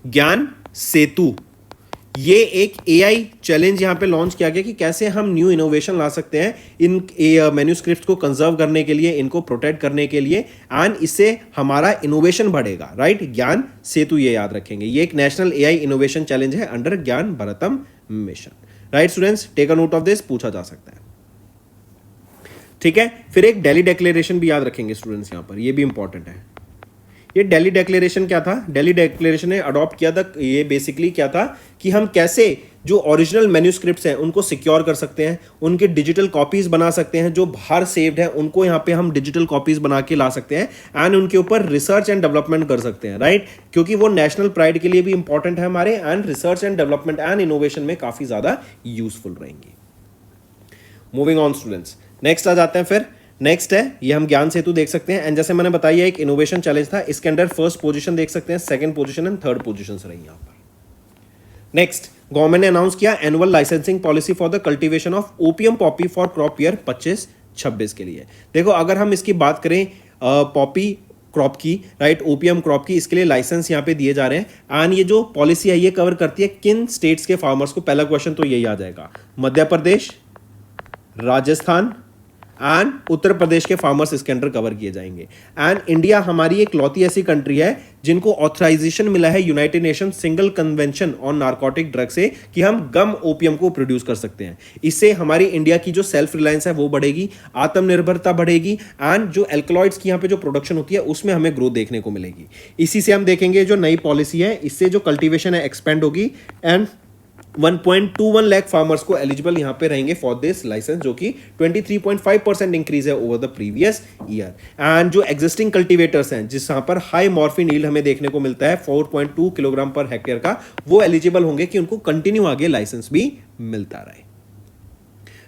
ज्ञान सेतु, ये एक AI चैलेंज यहां पे लॉन्च किया गया कि कैसे हम न्यू इनोवेशन ला सकते हैं इन मैन्यूस्क्रिप्ट्स को कंजर्व करने के लिए, इनको प्रोटेक्ट करने के लिए, एंड इससे हमारा इनोवेशन बढ़ेगा। राइट, ज्ञान सेतु ये याद रखेंगे। ये एक नेशनल AI इनोवेशन चैलेंज है under Gyan Bharatam mission. Right students, take a note of this, पूछा जा सकता है। ठीक है, फिर एक दिल्ली डिक्लेरेशन भी याद रखेंगे स्टूडेंट्स, यहां पर ये भी इंपॉर्टेंट है। ये दिल्ली डिक्लेरेशन क्या था? दिल्ली डिक्लेरेशन ने अडॉप्ट किया था, ये बेसिकली क्या था कि हम कैसे जो ओरिजिनल मैन्यूस्क्रिप्ट्स हैं उनको सिक्योर कर सकते हैं, उनके डिजिटल कॉपीज बना सकते हैं, जो बाहर सेव्ड है उनको यहाँ पे हम डिजिटल कॉपीज बना के ला सकते हैं एंड उनके ऊपर रिसर्च एंड डेवलपमेंट कर सकते हैं, राइट? क्योंकि वो नेशनल प्राइड के लिए भी इंपॉर्टेंट है हमारे, and research and development and innovation में काफी ज्यादा यूजफुल रहेंगी। मूविंग ऑन स्टूडेंट्स, नेक्स्ट आ जाते हैं फिर। नेक्स्ट है, ये हम ज्ञान सेतु देख सकते हैं, एंड जैसे मैंने बताया एक इनोवेशन चैलेंज था, इसके अंदर फर्स्ट पोजीशन देख सकते हैं, second position and third position रही यहाँ पर। नेक्स्ट, गवर्नमेंट ने अनाउंस किया annual licensing policy for the cultivation of opium Poppy for crop year 25-26 के लिए। देखो अगर हम इसकी बात करें पॉपी क्रॉप की, राइट, ओपियम क्रॉप की, इसके लिए लाइसेंस यहाँ पे दिए जा रहे हैं, एंड ये जो पॉलिसी है ये कवर करती है किन स्टेट्स के फार्मर्स को? पहला क्वेश्चन तो यही आ जाएगा, मध्य प्रदेश, राजस्थान एंड उत्तर प्रदेश के फार्मर्स इसके अंडर कवर किए जाएंगे। एंड इंडिया हमारी एक लौती ऐसी कंट्री है जिनको ऑथराइजेशन मिला है United nation single convention on narcotic drug से कि हम गम ओपियम को प्रोड्यूस कर सकते हैं। इससे हमारी इंडिया की जो सेल्फ रिलायंस है वो बढ़ेगी, आत्मनिर्भरता बढ़ेगी, एंड जो एल्कलॉइड्स की यहाँ पे जो प्रोडक्शन होती है उसमें हमें ग्रोथ देखने को मिलेगी। इसी से हम देखेंगे जो नई पॉलिसी है इससे जो कल्टीवेशन है एक्सपेंड होगी, एंड 1.21 लाख फार्मर्स को एलिजिबल यहां पे रहेंगे फॉर दिस लाइसेंस, जो कि 23.5% इंक्रीज है over the previous year. And जो एग्जिस्टिंग कल्टीवेटर्स हैं जिसहां पर हाई मॉर्फिन यील्ड हमें देखने को मिलता है 4.2 किलोग्राम पर हेक्टेयर का, वो एलिजिबल होंगे कि उनको कंटिन्यू आगे लाइसेंस भी मिलता रहे,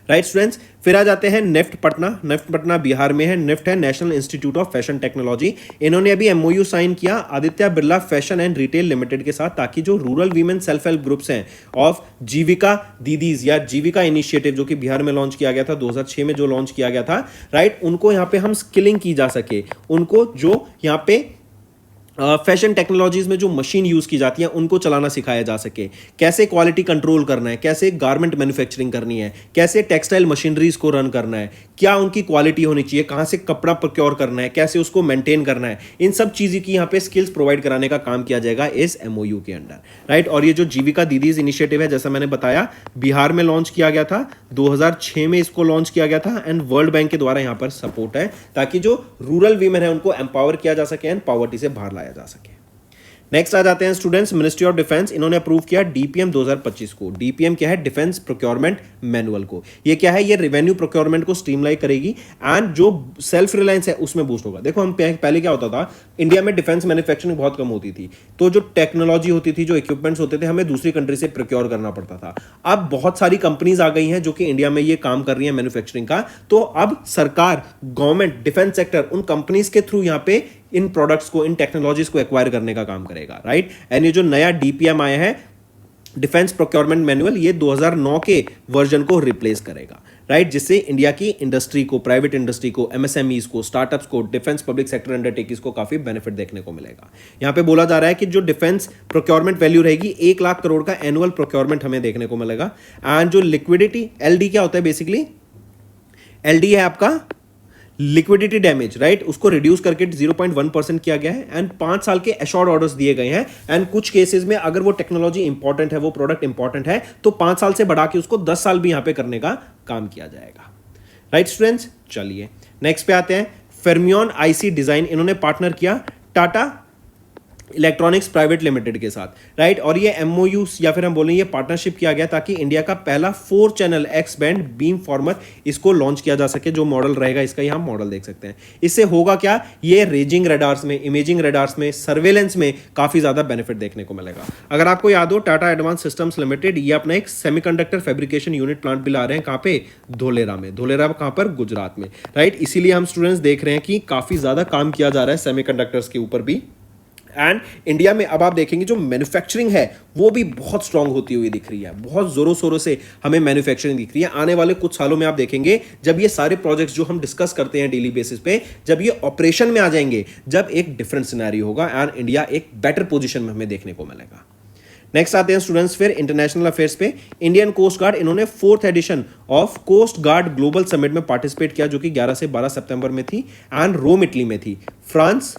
राइट स्टूडेंट्स। फिर आ जाते हैं निफ्ट पटना। निफ्ट पटना बिहार में है, निफ्ट है national institute of fashion technology. इन्होंने अभी एमओयू साइन किया Aditya Birla fashion and retail limited के साथ, ताकि जो rural women self help groups हैं ऑफ जीविका दीदीज या जीविका इनिशिएटिव, जो कि बिहार में लॉन्च किया गया था 2006 में जो लॉन्च किया गया था, राइट, उनको यहाँ पे हम स्किलिंग की जा सके, उनको जो यहाँ पे फैशन टेक्नोलॉजीज में जो मशीन यूज की जाती है उनको चलाना सिखाया जा सके, कैसे क्वालिटी कंट्रोल करना है, कैसे गारमेंट मैन्युफैक्चरिंग करनी है, कैसे टेक्सटाइल मशीनरीज को रन करना है, क्या उनकी क्वालिटी होनी चाहिए, कहां से कपड़ा प्रोक्योर करना है, कैसे उसको मेंटेन करना है, इन सब चीज़ों की यहाँ पे स्किल्स प्रोवाइड कराने का काम किया जाएगा इस एमओयू के अंडर, राइट। और ये जो जीविका दीदीज इनिशिएटिव है, जैसा मैंने बताया, बिहार में लॉन्च किया गया था, 2006 में इसको लॉन्च किया गया था, एंड वर्ल्ड बैंक के द्वारा यहाँ पर सपोर्ट है, ताकि जो रूरल वीमेन है उनको एम्पावर किया जा सके एंड पॉवर्टी से बाहर लाया जा सके। नेक्स्ट आ जाते हैं स्टूडेंट्स, मिनिस्ट्री ऑफ डिफेंस, इन्होंने अप्रूव किया डीपीएम 2025 को। डीपीएम क्या है? डिफेंस प्रोक्योरमेंट मैनुअल को। ये क्या है? ये रेवेन्यू प्रोक्योरमेंट को स्ट्रीमलाइन करेगी एंड जो सेल्फ रिलायंस है उसमें बूस्ट होगा। देखो हम पहले क्या होता था, इंडिया में डिफेंस मैन्युफैक्चरिंग बहुत कम होती थी, तो जो टेक्नोलॉजी होती थी, जो इक्विपमेंट्स होते थे, हमें दूसरी कंट्री से प्रोक्योर करना पड़ता था। अब बहुत सारी कंपनीज आ गई हैं जो कि इंडिया में ये काम कर रही है मैन्युफैक्चरिंग का, तो अब सरकार, गवर्नमेंट, डिफेंस सेक्टर उन कंपनीज के थ्रू यहाँ पे इन प्रोडक्ट्स को, इन टेक्नोलॉजीज को एक्वायर करने का काम करेगा, राइट। एंड ये जो नया डीपीएम आया है, डिफेंस प्रोक्योरमेंट मैनुअल, ये 2009 के वर्जन को रिप्लेस करेगा, राइट, जिससे इंडिया की इंडस्ट्री को, प्राइवेट इंडस्ट्री को, एमएसएमईज को, स्टार्टअप्स को, डिफेंस पब्लिक सेक्टर अंडरटेकिंग्स को काफी बेनिफिट देखने को मिलेगा। यहां पे बोला जा रहा है कि जो डिफेंस प्रोक्योरमेंट वैल्यू रहेगी 1 लाख करोड़ का एनुअल प्रोक्योरमेंट हमें देखने को मिलेगा। एंड जो लिक्विडिटी, एलडी क्या होता है बेसिकली? एलडी है आपका लिक्विडिटी डैमेज, राइट, उसको रिड्यूस करके 0.1% किया गया है, एंड 5 साल के एश्योर्ड ऑर्डर्स दिए गए हैं। एंड कुछ केसेस में अगर वो टेक्नोलॉजी इंपॉर्टेंट है, वो प्रोडक्ट इंपॉर्टेंट है, तो 5 साल से बढ़ा के उसको 10 साल भी यहां पे करने का काम किया जाएगा, राइट स्टूडेंट्स। चलिए नेक्स्ट पे आते हैं, फेर्मियन आईसी डिजाइन, इन्होंने पार्टनर किया टाटा इलेक्ट्रॉनिक्स प्राइवेट लिमिटेड के साथ, राइट। और ये एमओयू या फिर हम बोलें ये पार्टनरशिप किया गया ताकि इंडिया का पहला 4 channel x band beam farmer इसको लॉन्च किया जा सके। जो मॉडल रहेगा इसका, यहाँ मॉडल देख सकते हैं। इससे होगा क्या, ये रेजिंग रडार्स में, इमेजिंग रडार्स में, सर्वेलेंस में काफी ज्यादा बेनिफिट देखने को मिलेगा। अगर आपको याद हो, टाटा एडवांस सिस्टम्स लिमिटेड ये अपना एक सेमीकंडक्टर फैब्रिकेशन यूनिट प्लांट भी ला रहे हैं, कहाँ पे? धोलेरा में। धोलेरा कहाँ पर? गुजरात में, राइट। इसीलिए हम स्टूडेंट्स देख रहे हैं कि काफी ज्यादा काम किया जा रहा है सेमीकंडक्टर्स के ऊपर भी। एंड इंडिया में अब आप देखेंगे जो मैन्युफैक्चरिंग है वो भी बहुत स्ट्रांग होती हुई दिख रही है, बहुत जोरों शोरों से हमें मैन्युफैक्चरिंग दिख रही है। आने वाले कुछ सालों में आप देखेंगे जब ये सारे प्रोजेक्ट्स जो हम डिस्कस करते हैं डेली बेसिस पे, जब ये ऑपरेशन में आ जाएंगे, जब एक डिफरेंट सिनेरियो होगा एंड इंडिया एक बेटर पोजीशन में हमें देखने को मिलेगा। नेक्स्ट आते हैं स्टूडेंट्स फिर इंटरनेशनल अफेयर्स पे। इंडियन कोस्ट गार्ड, इन्होंने 4th edition of coast guard global summit में पार्टिसिपेट किया, जो कि 11 से 12 सितंबर में थी एंड रोम इटली में थी। फ्रांस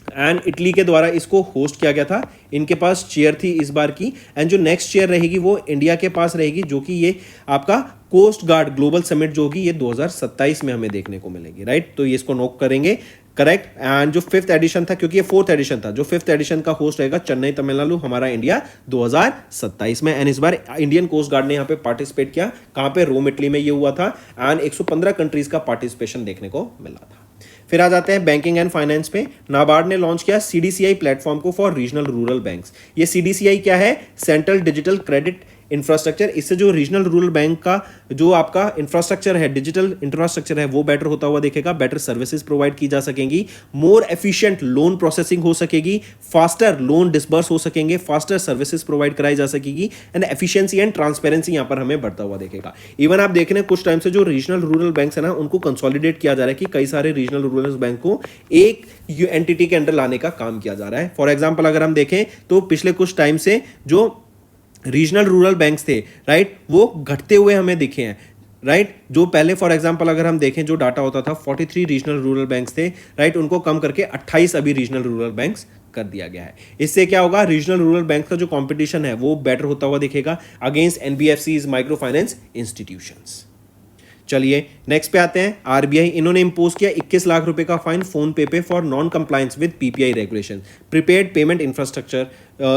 एंड इटली के द्वारा इसको होस्ट किया गया था। इनके पास चेयर थी इस बार की, एंड जो नेक्स्ट चेयर रहेगी वो इंडिया के पास रहेगी, जो कि ये आपका कोस्ट गार्ड ग्लोबल समिट जो होगी ये 2027 में हमें देखने को मिलेगी, राइट। तो ये इसको नोट करेंगे। करेक्ट। एंड जो फिफ्थ एडिशन था, क्योंकि ये फोर्थ एडिशन था, जो फिफ्थ एडिशन का होस्ट रहेगा चेन्नई तमिलनाडु, हमारा इंडिया 2027 में। एंड इस बार इंडियन कोस्ट गार्ड ने यहाँ पे पार्टिसिपेट किया, कहाँ पे, रोम इटली में ये हुआ था। एंड 115 कंट्रीज का पार्टिसिपेशन देखने को मिला था। फिर आ जाते हैं बैंकिंग एंड फाइनेंस पे। नाबार्ड ने लॉन्च किया सीडीसीआई प्लेटफॉर्म को फॉर रीजनल रूरल बैंक्स। ये सीडीसीआई क्या है, सेंट्रल डिजिटल क्रेडिट इंफ्रास्ट्रक्चर। इससे जो रीजनल रूरल बैंक का जो आपका इंफ्रास्ट्रक्चर है, डिजिटल इंफ्रास्ट्रक्चर है, वो बेटर होता हुआ देखेगा, बेटर सर्विसेज प्रोवाइड की जा सकेंगी, मोर एफिशिएंट लोन प्रोसेसिंग हो सकेगी, फास्टर लोन डिसबर्स हो सकेंगे, फास्टर सर्विसेज प्रोवाइड कराई जा सकेगी, एंड एफिशिएंसी एंड ट्रांसपेरेंसी यहां पर हमें बढ़ता हुआ देखेगा। इवन आप देख रहे हैं कुछ टाइम से जो रीजनल रूरल बैंक है ना, उनको कंसोलिडेट किया जा रहा है कि कई सारे रीजनल रूरल बैंक को एक एंटिटी के अंडर लाने का काम किया जा रहा है। फॉर एग्जाम्पल अगर हम देखें तो पिछले कुछ टाइम से जो रीजनल रूरल बैंक्स थे, राइट, वो घटते हुए हमें दिखे हैं, राइट। जो पहले फॉर एग्जांपल अगर हम देखें जो डाटा होता था 43 रीजनल रूरल बैंक्स थे, राइट, उनको कम करके 28 अभी रीजनल रूरल बैंक्स कर दिया गया है। इससे क्या होगा, रीजनल रूरल बैंक का जो कंपटीशन है वो बेटर होता हुआ दिखेगा against NBFCs, micro finance institutions. चलिए नेक्स्ट पे आते हैं। आरबीआई, इन्होंने इंपोज किया 21 लाख रुपए का फाइन फोन पे for non compliance with PPI regulation, prepaid payment infrastructure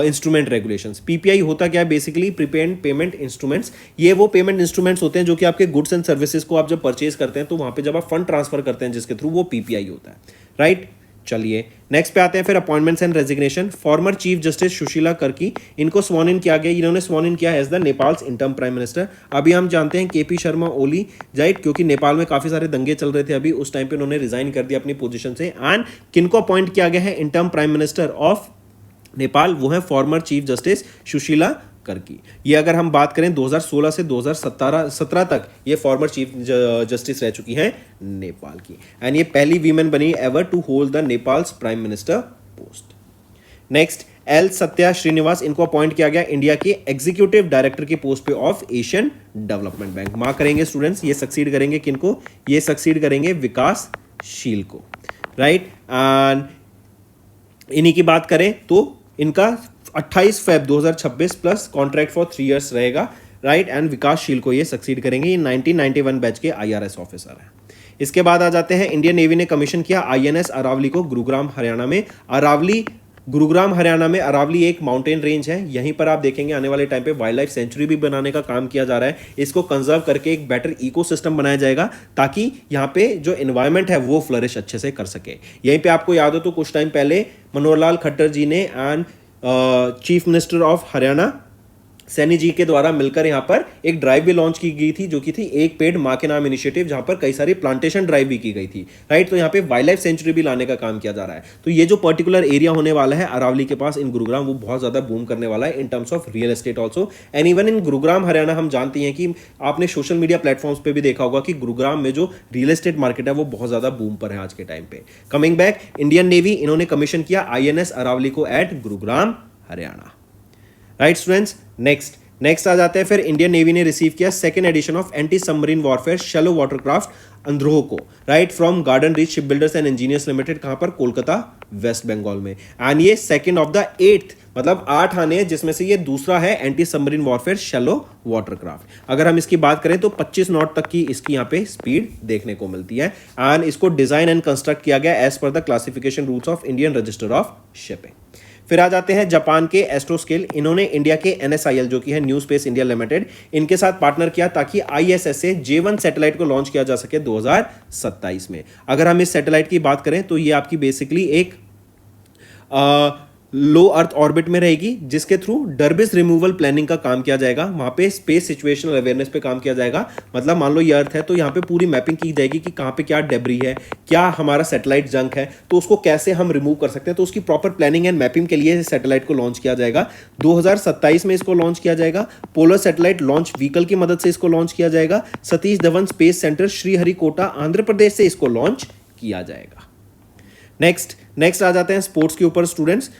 instrument regulations. PPI होता क्या है, बेसिकली प्रीपेड पेमेंट इंस्ट्रूमेंट्स। ये वो पेमेंट इंस्ट्रूमेंट्स होते हैं जो कि आपके गुड्स एंड सर्विसेज को आप जब परचेज करते हैं तो वहां पे जब आप फंड ट्रांसफर करते हैं जिसके थ्रू, वो पीपीआई होता है, राइट। चलिए नेक्स्ट पे आते हैं फिर appointments and resignation. Former chief justice Sushila Karki, इनको स्वॉन इन किया गया, इन्होंने स्वॉन इन किया as the Nepal's interim prime minister. अभी हम जानते हैं केपी शर्मा ओली, राइट, क्योंकि नेपाल में काफी सारे दंगे चल रहे थे अभी, उस टाइम पे उन्होंने रिजाइन कर दिया अपनी पोजीशन से। एंड किनको अपॉइंट किया गया है interim prime minister of Nepal, वो है farmer chief justice Sushila Karki. ये अगर हम बात करें 2016 से 2017 तक ये फॉर्मर चीफ जस्टिस रह चुकी हैं नेपाल की। एंड ये पहली वीमेन बनी ever to hold the Nepal's prime minister post. Next, L Satya Srinivas, इनको अपॉइंट किया गया इंडिया के एग्जीक्यूटिव डायरेक्टर की पोस्ट पे of Asian development bank. Mark करेंगे स्टूडेंट्स, ये सक्सीड करेंगे किनको, ये सक्सीड करेंगे विकासशील को, राइट। एंड इन्हीं की बात करें तो इनका 28 Feb 2026 plus contract for 3 years रहेगा, राइट। एंड विकासशील को ये सक्सीड करेंगे, ये 1991 बैच के आईआरएस ऑफिसर हैं। इसके बाद आ जाते हैं, इंडियन नेवी ने कमीशन किया आईएनएस अरावली को गुरुग्राम हरियाणा में। अरावली, गुरुग्राम हरियाणा में अरावली एक माउंटेन रेंज है, यहीं पर आप देखेंगे आने वाले टाइम पे वाइल्ड लाइफ सेंचुरी भी बनाने का काम किया जा रहा है। इसको कंजर्व करके एक बेटर इकोसिस्टम बनाया जाएगा ताकि यहाँ पे जो एनवायरनमेंट है वो फ्लरिश अच्छे से कर सके। यहीं पे आपको याद हो तो कुछ टाइम पहले मनोहर लाल खट्टर जी ने and chief minister of Haryana Saini ji के द्वारा मिलकर यहाँ पर एक ड्राइव भी लॉन्च की गई थी जो कि थी एक पेड़ माँ के नाम इनिशिएटिव, जहाँ पर कई सारी प्लांटेशन ड्राइव भी की गई थी, राइट। तो यहाँ पे वाइल्ड लाइफ सेंचुरी भी लाने का काम किया जा रहा है। तो ये जो पर्टिकुलर एरिया होने वाला है अरावली के पास इन गुरुग्राम, वो बहुत ज्यादा बूम करने वाला है in terms of real estate also. And even in Gurugram Haryana हम जानते हैं कि आपने सोशल मीडिया प्लेटफॉर्म्स पे भी देखा होगा कि गुरुग्राम में जो रियल एस्टेट मार्केट है वो बहुत ज्यादा बूम पर है आज के टाइम पे। कमिंग बैक, इंडियन नेवी, इन्होंने कमीशन किया आईएनएस अरावली को at Gurugram Haryana, right students. Next आ जाते हैं फिर, इंडियन नेवी ने रिसीव किया second edition of anti submarine warfare shallow watercraft Androth को, right, from garden reach ship builders and engineers limited, कहां पर, कोलकाता वेस्ट बंगाल में। एंड ये सेकंड ऑफ द 8th, मतलब 8 आने हैं जिसमें से ये दूसरा है anti submarine warfare shallow watercraft. अगर हम इसकी बात करें तो 25 नॉट तक की इसकी यहाँ पे स्पीड देखने को मिलती है। एंड इसको डिजाइन एंड कंस्ट्रक्ट किया गया as per the classification rules of Indian register of shipping. फिर आ जाते हैं जापान के एस्ट्रोस्केल, इन्होंने इंडिया के एनएसआईएल जो कि है न्यू स्पेस इंडिया लिमिटेड, इनके साथ पार्टनर किया ताकि आईएसएस से J1 सैटेलाइट को लॉन्च किया जा सके 2027 में। अगर हम इस सैटेलाइट की बात करें तो ये आपकी बेसिकली एक लो अर्थ ऑर्बिट में रहेगी जिसके थ्रू डर्बिस रिमूवल प्लानिंग का काम किया जाएगा। वहां पे स्पेस सिचुएशनल अवेयरनेस पे काम किया जाएगा। मतलब मान लो ये अर्थ है तो यहाँ पे पूरी मैपिंग की जाएगी कि कहाँ पे क्या डेब्री है, क्या हमारा सैटेलाइट जंक है, तो उसको कैसे हम रिमूव कर सकते हैं। तो उसकी प्रॉपर प्लानिंग एंड मैपिंग के लिए सैटेलाइट को लॉन्च किया जाएगा। 2027 में इसको लॉन्च किया जाएगा। पोलर सैटेलाइट लॉन्च व्हीकल की मदद से इसको लॉन्च किया जाएगा। सतीश धवन स्पेस सेंटर श्रीहरिकोटा आंध्र प्रदेश से इसको लॉन्च किया जाएगा। नेक्स्ट आ जाते हैं स्पोर्ट्स के ऊपर स्टूडेंट्स।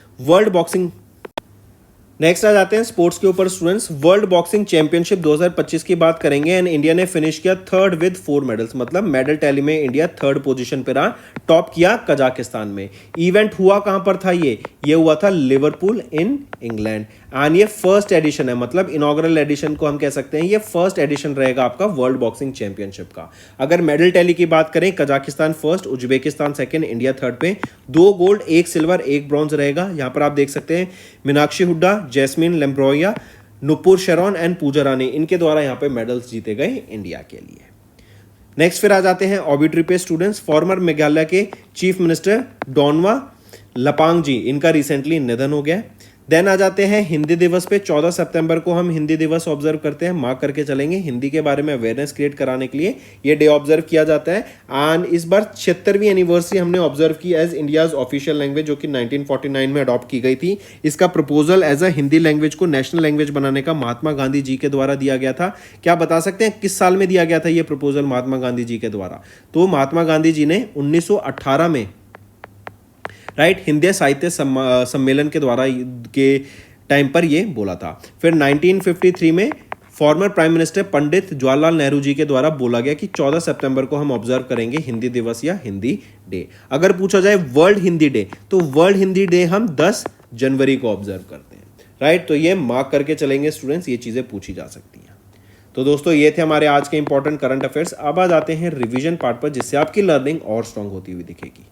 वर्ल्ड बॉक्सिंग चैंपियनशिप 2025 की बात करेंगे। एंड इंडिया ने फिनिश किया 3rd विद 4 मेडल्स, मतलब मेडल टैली में इंडिया 3rd पोजीशन पे रहा। टॉप किया कजाकिस्तान में। इवेंट हुआ कहां पर था, ये हुआ था लिवरपूल इन इंग्लैंड। एंड ये फर्स्ट एडिशन है, मतलब इनॉग्रल एडिशन को हम कह सकते हैं, ये फर्स्ट एडिशन रहेगा आपका वर्ल्ड बॉक्सिंग चैंपियनशिप का। अगर मेडल टैली की बात करें, Kazakhstan first, Uzbekistan second, India third पे, 2 गोल्ड 1 सिल्वर 1 ब्रॉन्ज रहेगा। यहां पर आप देख सकते हैं मीनाक्षी हुड्डा, जैस्मिन लेम्ब्रोया, नुपुर शरण एंड पूजा रानी, इनके द्वारा यहां पे मेडल्स जीते गए इंडिया के लिए। नेक्स्ट फिर आ जाते हैं ऑबिटरी पे स्टूडेंट्स। फॉर्मर मेघालय के चीफ मिनिस्टर डोनवा लपांग जी, इनका रिसेंटली निधन हो गया। देन आ जाते हैं हिंदी दिवस पे। 14 सितंबर को हम हिंदी दिवस ऑब्जर्व करते हैं, मार्क करके चलेंगे। हिंदी के बारे में अवेयरनेस क्रिएट कराने के लिए ये डे ऑब्जर्व किया जाता है। एंड इस बार 76वीं एनिवर्सरी हमने ऑब्जर्व की एज इंडियाज ऑफिशियल लैंग्वेज, जो कि 1949 में अडॉप्ट की गई थी। इसका proposal as a Hindi language को नेशनल लैंग्वेज बनाने का महात्मा गांधी जी के द्वारा दिया गया था। क्या बता सकते हैं किस साल में दिया गया था ये प्रपोजल महात्मा गांधी जी के द्वारा? तो महात्मा गांधी जी ने 1918 में, राइट, हिंदी साहित्य सम्मेलन के द्वारा के टाइम पर ये बोला था। फिर 1953 में former prime minister Pandit Jawaharlal Nehru ji के द्वारा बोला गया कि 14 सितंबर को हम ऑब्जर्व करेंगे हिंदी दिवस या हिंदी डे। अगर पूछा जाए वर्ल्ड हिंदी डे, तो वर्ल्ड हिंदी डे हम 10 जनवरी को ऑब्जर्व करते हैं, राइट। तो ये मार्क करके चलेंगे स्टूडेंट्स, ये चीजें पूछी जा सकती हैं। तो दोस्तों ये थे हमारे आज के इंपॉर्टेंट करंट अफेयर्स। अब आ जाते हैं रिवीजन पार्ट पर, जिससे आपकी लर्निंग और स्ट्रांग होती हुई दिखेगी।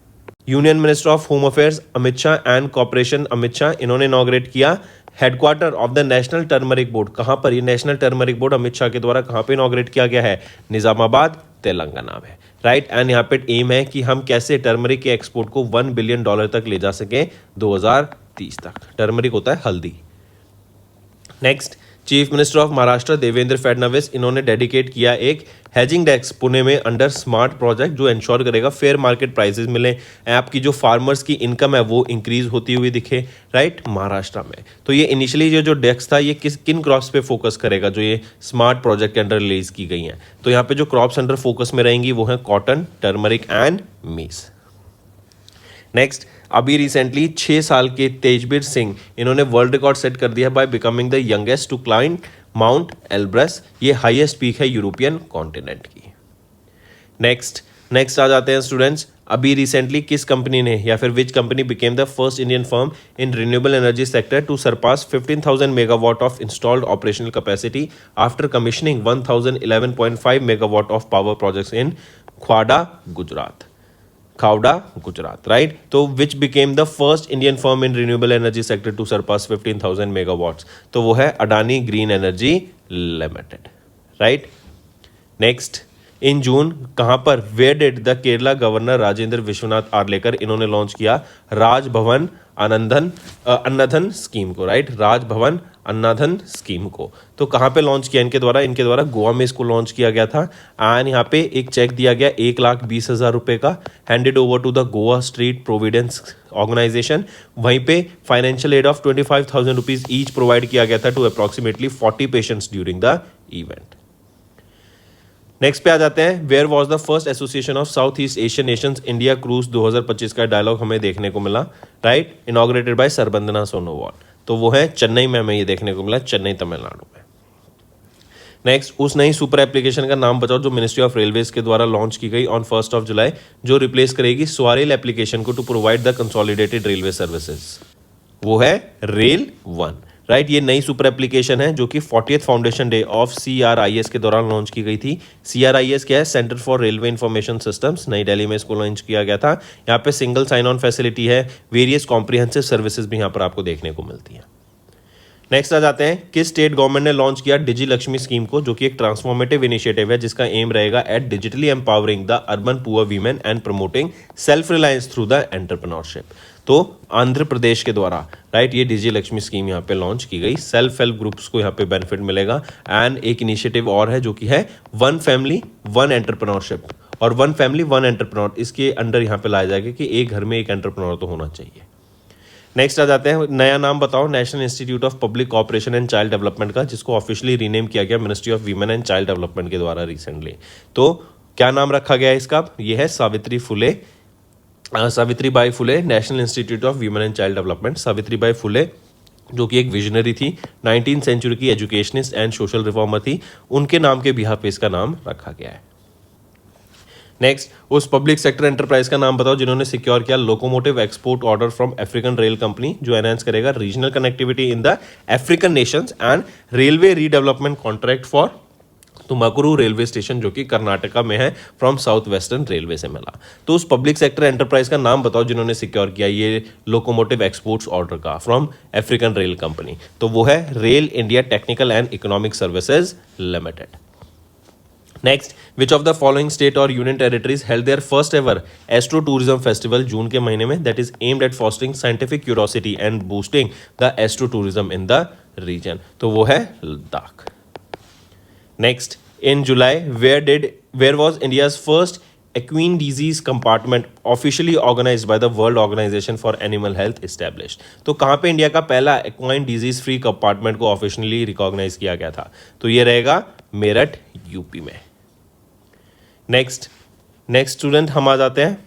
Union Minister of home affairs Amit Shah and corporation Amit Shah, इन्होंने इनॉग्रेट किया headquarter of the national turmeric board. कहां पर? ये national turmeric board Amit Shah के द्वारा कहां पे इनॉग्रेट किया गया है? निजामाबाद, तेलंगाना में, राइट। एंड यहाँ पे एम है कि हम कैसे टर्मरिक के एक्सपोर्ट को $1 बिलियन तक ले जा सके 2030 तक। टर्मरिक होता है हल्दी। Next, chief minister of Maharashtra Devendra Fadnavis, इन्होंने डेडिकेट किया एक हेजिंग डेस्क पुणे में अंडर स्मार्ट प्रोजेक्ट, जो इंश्योर करेगा फेयर मार्केट प्राइसेस मिले, आपकी जो फार्मर्स की इनकम है वो इंक्रीज होती हुई दिखे, राइट, महाराष्ट्र में। तो ये इनिशियली जो डेस्क था ये किन क्रॉप्स पे फोकस करेगा, जो ये स्मार्ट प्रोजेक्ट के अंडर रिलीज की गई हैं? तो यहाँ पे जो क्रॉप्स अंडर फोकस में रहेंगी वो है कॉटन, टर्मरिक एंड मीस। नेक्स्ट, अभी रिसेंटली 6 साल के तेजबीर सिंह, इन्होंने वर्ल्ड रिकॉर्ड सेट कर दिया by becoming the youngest to climb Mount Elbrus. ये हाईएस्ट पीक है यूरोपियन कॉन्टिनेंट की। नेक्स्ट आ जाते हैं स्टूडेंट्स, अभी रिसेंटली किस कंपनी ने या फिर which company became the first Indian firm in renewable energy sector to surpass 15,000 megawatt of installed operational capacity after commissioning 1011.5 megawatt of power projects in Khavda, Gujarat, right. तो which became the first Indian firm in renewable energy sector to surpass 15,000 megawatts? तो वो है Adani green energy limited, right. Next, in June कहां पर where did the Kerala governor Rajendra Vishwanath Arlekar, इन्होंने launch किया Raj Bhavan अन्नधन scheme को, right, Raj Bhavan अन्नधन scheme को। तो कहां पे लॉन्च किया इनके द्वारा गोवा में इसको लॉन्च किया गया था। एंड यहाँ पे एक चेक दिया गया 1,20,000 रुपए का, handed over to the Goa Street Providence Organisation. वहीं पे financial aid of 25,000 rupees each provide किया गया था to approximately 40 patients during the event. Next पे आ जाते हैं, where was the first Association of South East Asian Nations India cruise 2025 का डायलॉग हमें देखने को मिला, right, inaugurated by Sarbananda Sonowal. तो वो है चेन्नई में, हमें ये देखने को मिला, चेन्नई तमिलनाडु में। नेक्स्ट, उस नई सुपर एप्लीकेशन का नाम बताओ जो मिनिस्ट्री ऑफ रेलवेज के द्वारा लॉन्च की गई ऑन 1 जुलाई, जो रिप्लेस करेगी स्वारेल एप्लीकेशन को to provide the consolidated railway services. वो है रेल 1, राइट। ये नई सुपर एप्लीकेशन है जो कि 40th foundation day of CRIS के दौरान लॉन्च की गई थी। CRIS क्या है? Centre for railway information systems, नई दिल्ली में इसको लॉन्च किया गया था। यहाँ पे सिंगल साइन ऑन फैसिलिटी है, वेरियस कॉम्प्रिहेंसिव सर्विसेज भी यहाँ पर आपको देखने को मिलती हैं। नेक्स्ट आ जाते हैं, किस स्टेट गवर्नमेंट ने लॉन्च किया डिजी लक्ष्मी स्कीम को, जो कि एक ट्रांसफॉर्मेटिव इनिशिएटिव है जिसका एम रहेगा at digitally empowering the urban poor women and promoting self reliance through the entrepreneurship. तो आंध्र प्रदेश के द्वारा, राइट, ये डिजी लक्ष्मी स्कीम यहाँ पे लॉन्च की गई। सेल्फ हेल्प ग्रुप्स को यहाँ पे बेनिफिट मिलेगा। एंड एक इनिशिएटिव और है जो कि है 1 फैमिली 1 एंटरप्रेन्योरशिप, और 1 फैमिली 1 एंटरप्रेन्योर, इसके अंडर यहाँ पे लाया जाएगा कि एक घर में एक एंटरप्रेन्योर तो होना चाहिए। नेक्स्ट आ जाते हैं, नया नाम बताओ national institute of public cooperation and child development का, जिसको ऑफिशियली रीनेम किया गया ministry of women and child development के द्वारा रिसेंटली। तो क्या नाम रखा गया है इसका? ये है Savitribai Phule national institute of women and child development. Savitribai Phule जो कि एक विजनरी थी, 19th सेंचुरी की एजुकेशनिस्ट एंड सोशल रिफॉर्मर थी, उनके नाम के बिहाफ पे इसका नाम रखा गया है। नेक्स्ट, उस पब्लिक सेक्टर एंटरप्राइज का नाम बताओ जिन्होंने सिक्योर किया locomotive export order from African rail company, जो एनहांस करेगा regional connectivity in the African nations, and railway redevelopment contract for Tumakuru railway station, जो कि कर्नाटका में है, फ्रॉम साउथ वेस्टर्न रेलवे से मिला। तो उस पब्लिक सेक्टर एंटरप्राइज का नाम बताओ जिन्होंने सिक्योर किया ये लोकोमोटिव एक्सपोर्ट्स ऑर्डर का फ्रॉम अफ्रीकन रेल कंपनी, तो वो है rail India technical and economic services limited. Next, which of the following state और union territories held their first ever astro tourism festival June के महीने में, that is aimed at fostering scientific curiosity and boosting the astro tourism in the region, तो वो है Ladakh. Next, in July, where was India's first equine disease compartment officially organized by the World Organization for Animal Health established? तो कहाँ पे India का पहला equine disease free compartment को officially recognise किया गया था? तो ये रहेगा मेरठ, यूपी में। नेक्स्ट स्टूडेंट हम आ जाते हैं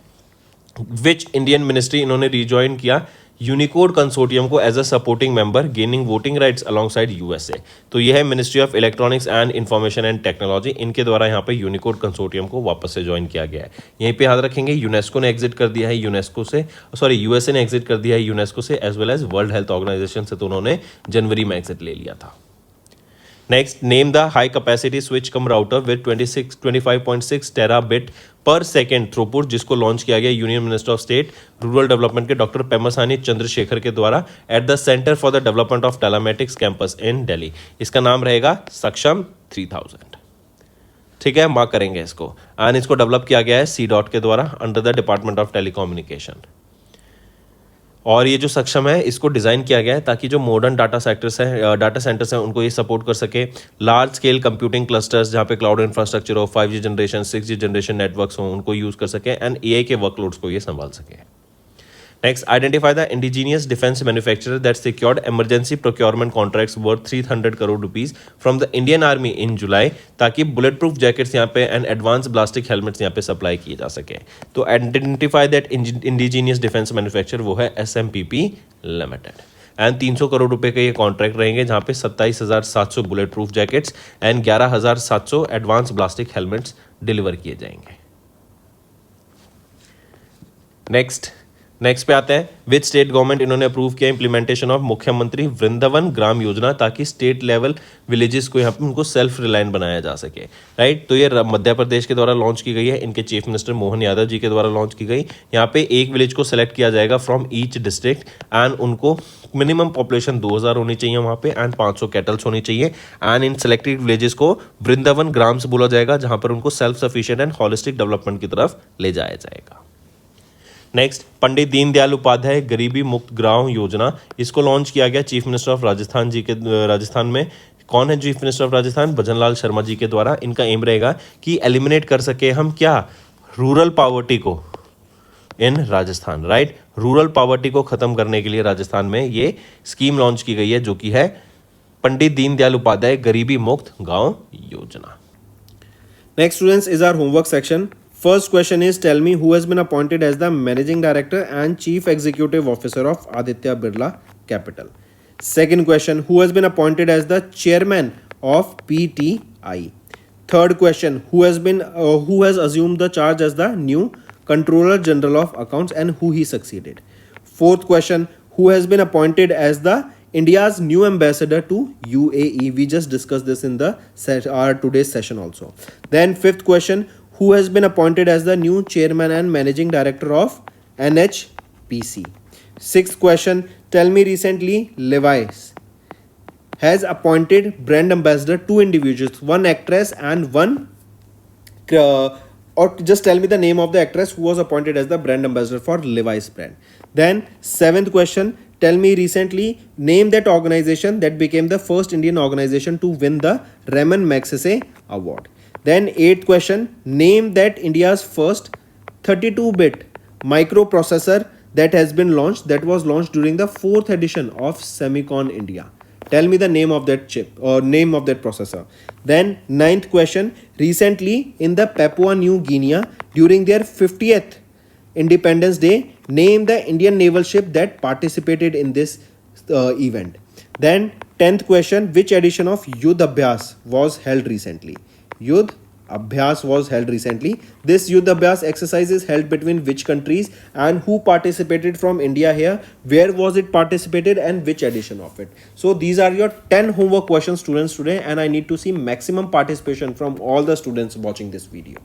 विच इंडियन मिनिस्ट्री इन्होंने रिज्वाइन किया यूनिकोड कंसोर्टियम को as a supporting member, gaining voting rights alongside USA, तो यह है Ministry of Electronics and Information and Technology, इनके द्वारा यहाँ पे यूनिकोड कंसोर्टियम को वापस से ज्वाइन किया गया है। यहीं पे याद रखेंगे यूनेस्को ने एग्जिट कर दिया है यूएसए ने एग्जिट कर दिया है यूनेस्को से, as well as World Health Organisation से, तो उन्होंने जनवरी में एग्जिट ले लिया था। Next, name the high capacity switch cum router with 25.6 terabit per second throughput, जिसको लॉन्च किया गया Union Minister of State Rural Development के डॉक्टर पेमासानी चंद्रशेखर के द्वारा at the Centre for the Development of Telematics campus in Delhi. इसका नाम रहेगा सक्षम 3000। ठीक है, मार्क करेंगे इसको। एंड इसको डेवलप किया गया है CDOT के द्वारा under the department of telecommunication. और ये जो सक्षम है इसको डिज़ाइन किया गया है ताकि जो मॉडर्न डाटा सेंटर्स हैं उनको ये सपोर्ट कर सके, लार्ज स्केल कंप्यूटिंग क्लस्टर्स जहाँ पे क्लाउड इंफ्रास्ट्रक्चर हो, 5G generation 6G generation networks हो, उनको यूज़ कर सके, एंड AI के वर्कलोड्स को ये संभाल सके। Next, identify the indigenous defence manufacturer that secured emergency procurement contracts worth 300 crore rupees from the Indian army in July, ताकि बुलेट प्रूफ जैकेट्स यहाँ पे एंड एडवांस ब्लास्टिक हेलमेट्स यहाँ पे सप्लाई किए जा सके। तो identify that indigenous defence manufacturer वो है SMPP लिमिटेड, एंड 300 करोड़ रुपए के ये कॉन्ट्रैक्ट रहेंगे जहाँ पे 27,700 bullet proof jackets and 11,700 advance ballistic helmets deliver किए जाएंगे। नेक्स्ट पे आते हैं, विच स्टेट गवर्नमेंट इन्होंने अप्रूव किया इंप्लीमेंटेशन ऑफ मुख्यमंत्री वृंदावन ग्राम योजना, ताकि स्टेट लेवल विलेजेस को यहाँ पे उनको सेल्फ रिलायंट बनाया जा सके, राइट। तो ये मध्य प्रदेश के द्वारा लॉन्च की गई है, इनके चीफ मिनिस्टर मोहन यादव जी के द्वारा लॉन्च की गई। यहाँ पे एक विलेज को सेलेक्ट किया जाएगा फ्रॉम ईच डिस्ट्रिक्ट, एंड उनको मिनिमम पॉपुलेशन 2000 होनी चाहिए वहाँ पे, एंड 500 कैटल्स होनी चाहिए, एंड इन सेलेक्टेड विलेजेस को वृंदावन ग्राम्स बोला जाएगा, जहाँ पर उनको self sufficient and holistic development की तरफ ले जाया जाएगा। नेक्स्ट, पंडित दीनदयाल उपाध्याय गरीबी मुक्त गांव योजना, इसको लॉन्च किया गया चीफ मिनिस्टर ऑफ राजस्थान में। कौन है chief minister of Rajasthan? Bhajanlal Sharma ji के द्वारा। इनका एम रहेगा कि एलिमिनेट कर सके हम क्या, रूरल पॉवर्टी को इन राजस्थान, राइट। रूरल पॉवर्टी को खत्म करने के लिए राजस्थान में ये स्कीम लॉन्च की गई है, जो कि है पंडित दीनदयाल उपाध्याय गरीबी मुक्त गांव योजना। Next, students, is our homework section. First question is, tell me who has been appointed as the Managing Director and Chief Executive Officer of Aditya Birla Capital. Second question, who has been appointed as the Chairman of PTI. Third question, who has assumed the charge as the new Controller General of Accounts and who he succeeded. Fourth question, who has been appointed as the India's new ambassador to UAE. We just discussed this in the our today's session also. Then fifth question, who has been appointed as the new chairman and managing director of NHPC. Sixth question, tell me recently Levi's has appointed brand ambassador, two individuals, one actress and one or just tell me the name of the actress who was appointed as the brand ambassador for Levi's brand. Then seventh question, tell me recently name that organization that became the first Indian organization to win the Raman Magsaysay award. Then eighth question, name that India's first 32-bit microprocessor that has been launched, that was launched during the 4th edition of Semicon India. Tell me the name of that chip or name of that processor. Then ninth question, recently in the Papua New Guinea during their 50th Independence Day, name the Indian naval ship that participated in this event. Then 10th question, which edition of Yudh Abhyas was held recently? Yudh Abhyas was held recently. This Yudh Abhyas exercise is held between which countries, and who participated from India here? Where was it participated and which edition of it? So these are your 10 homework questions, students, today, and I need to see maximum participation from all the students watching this video.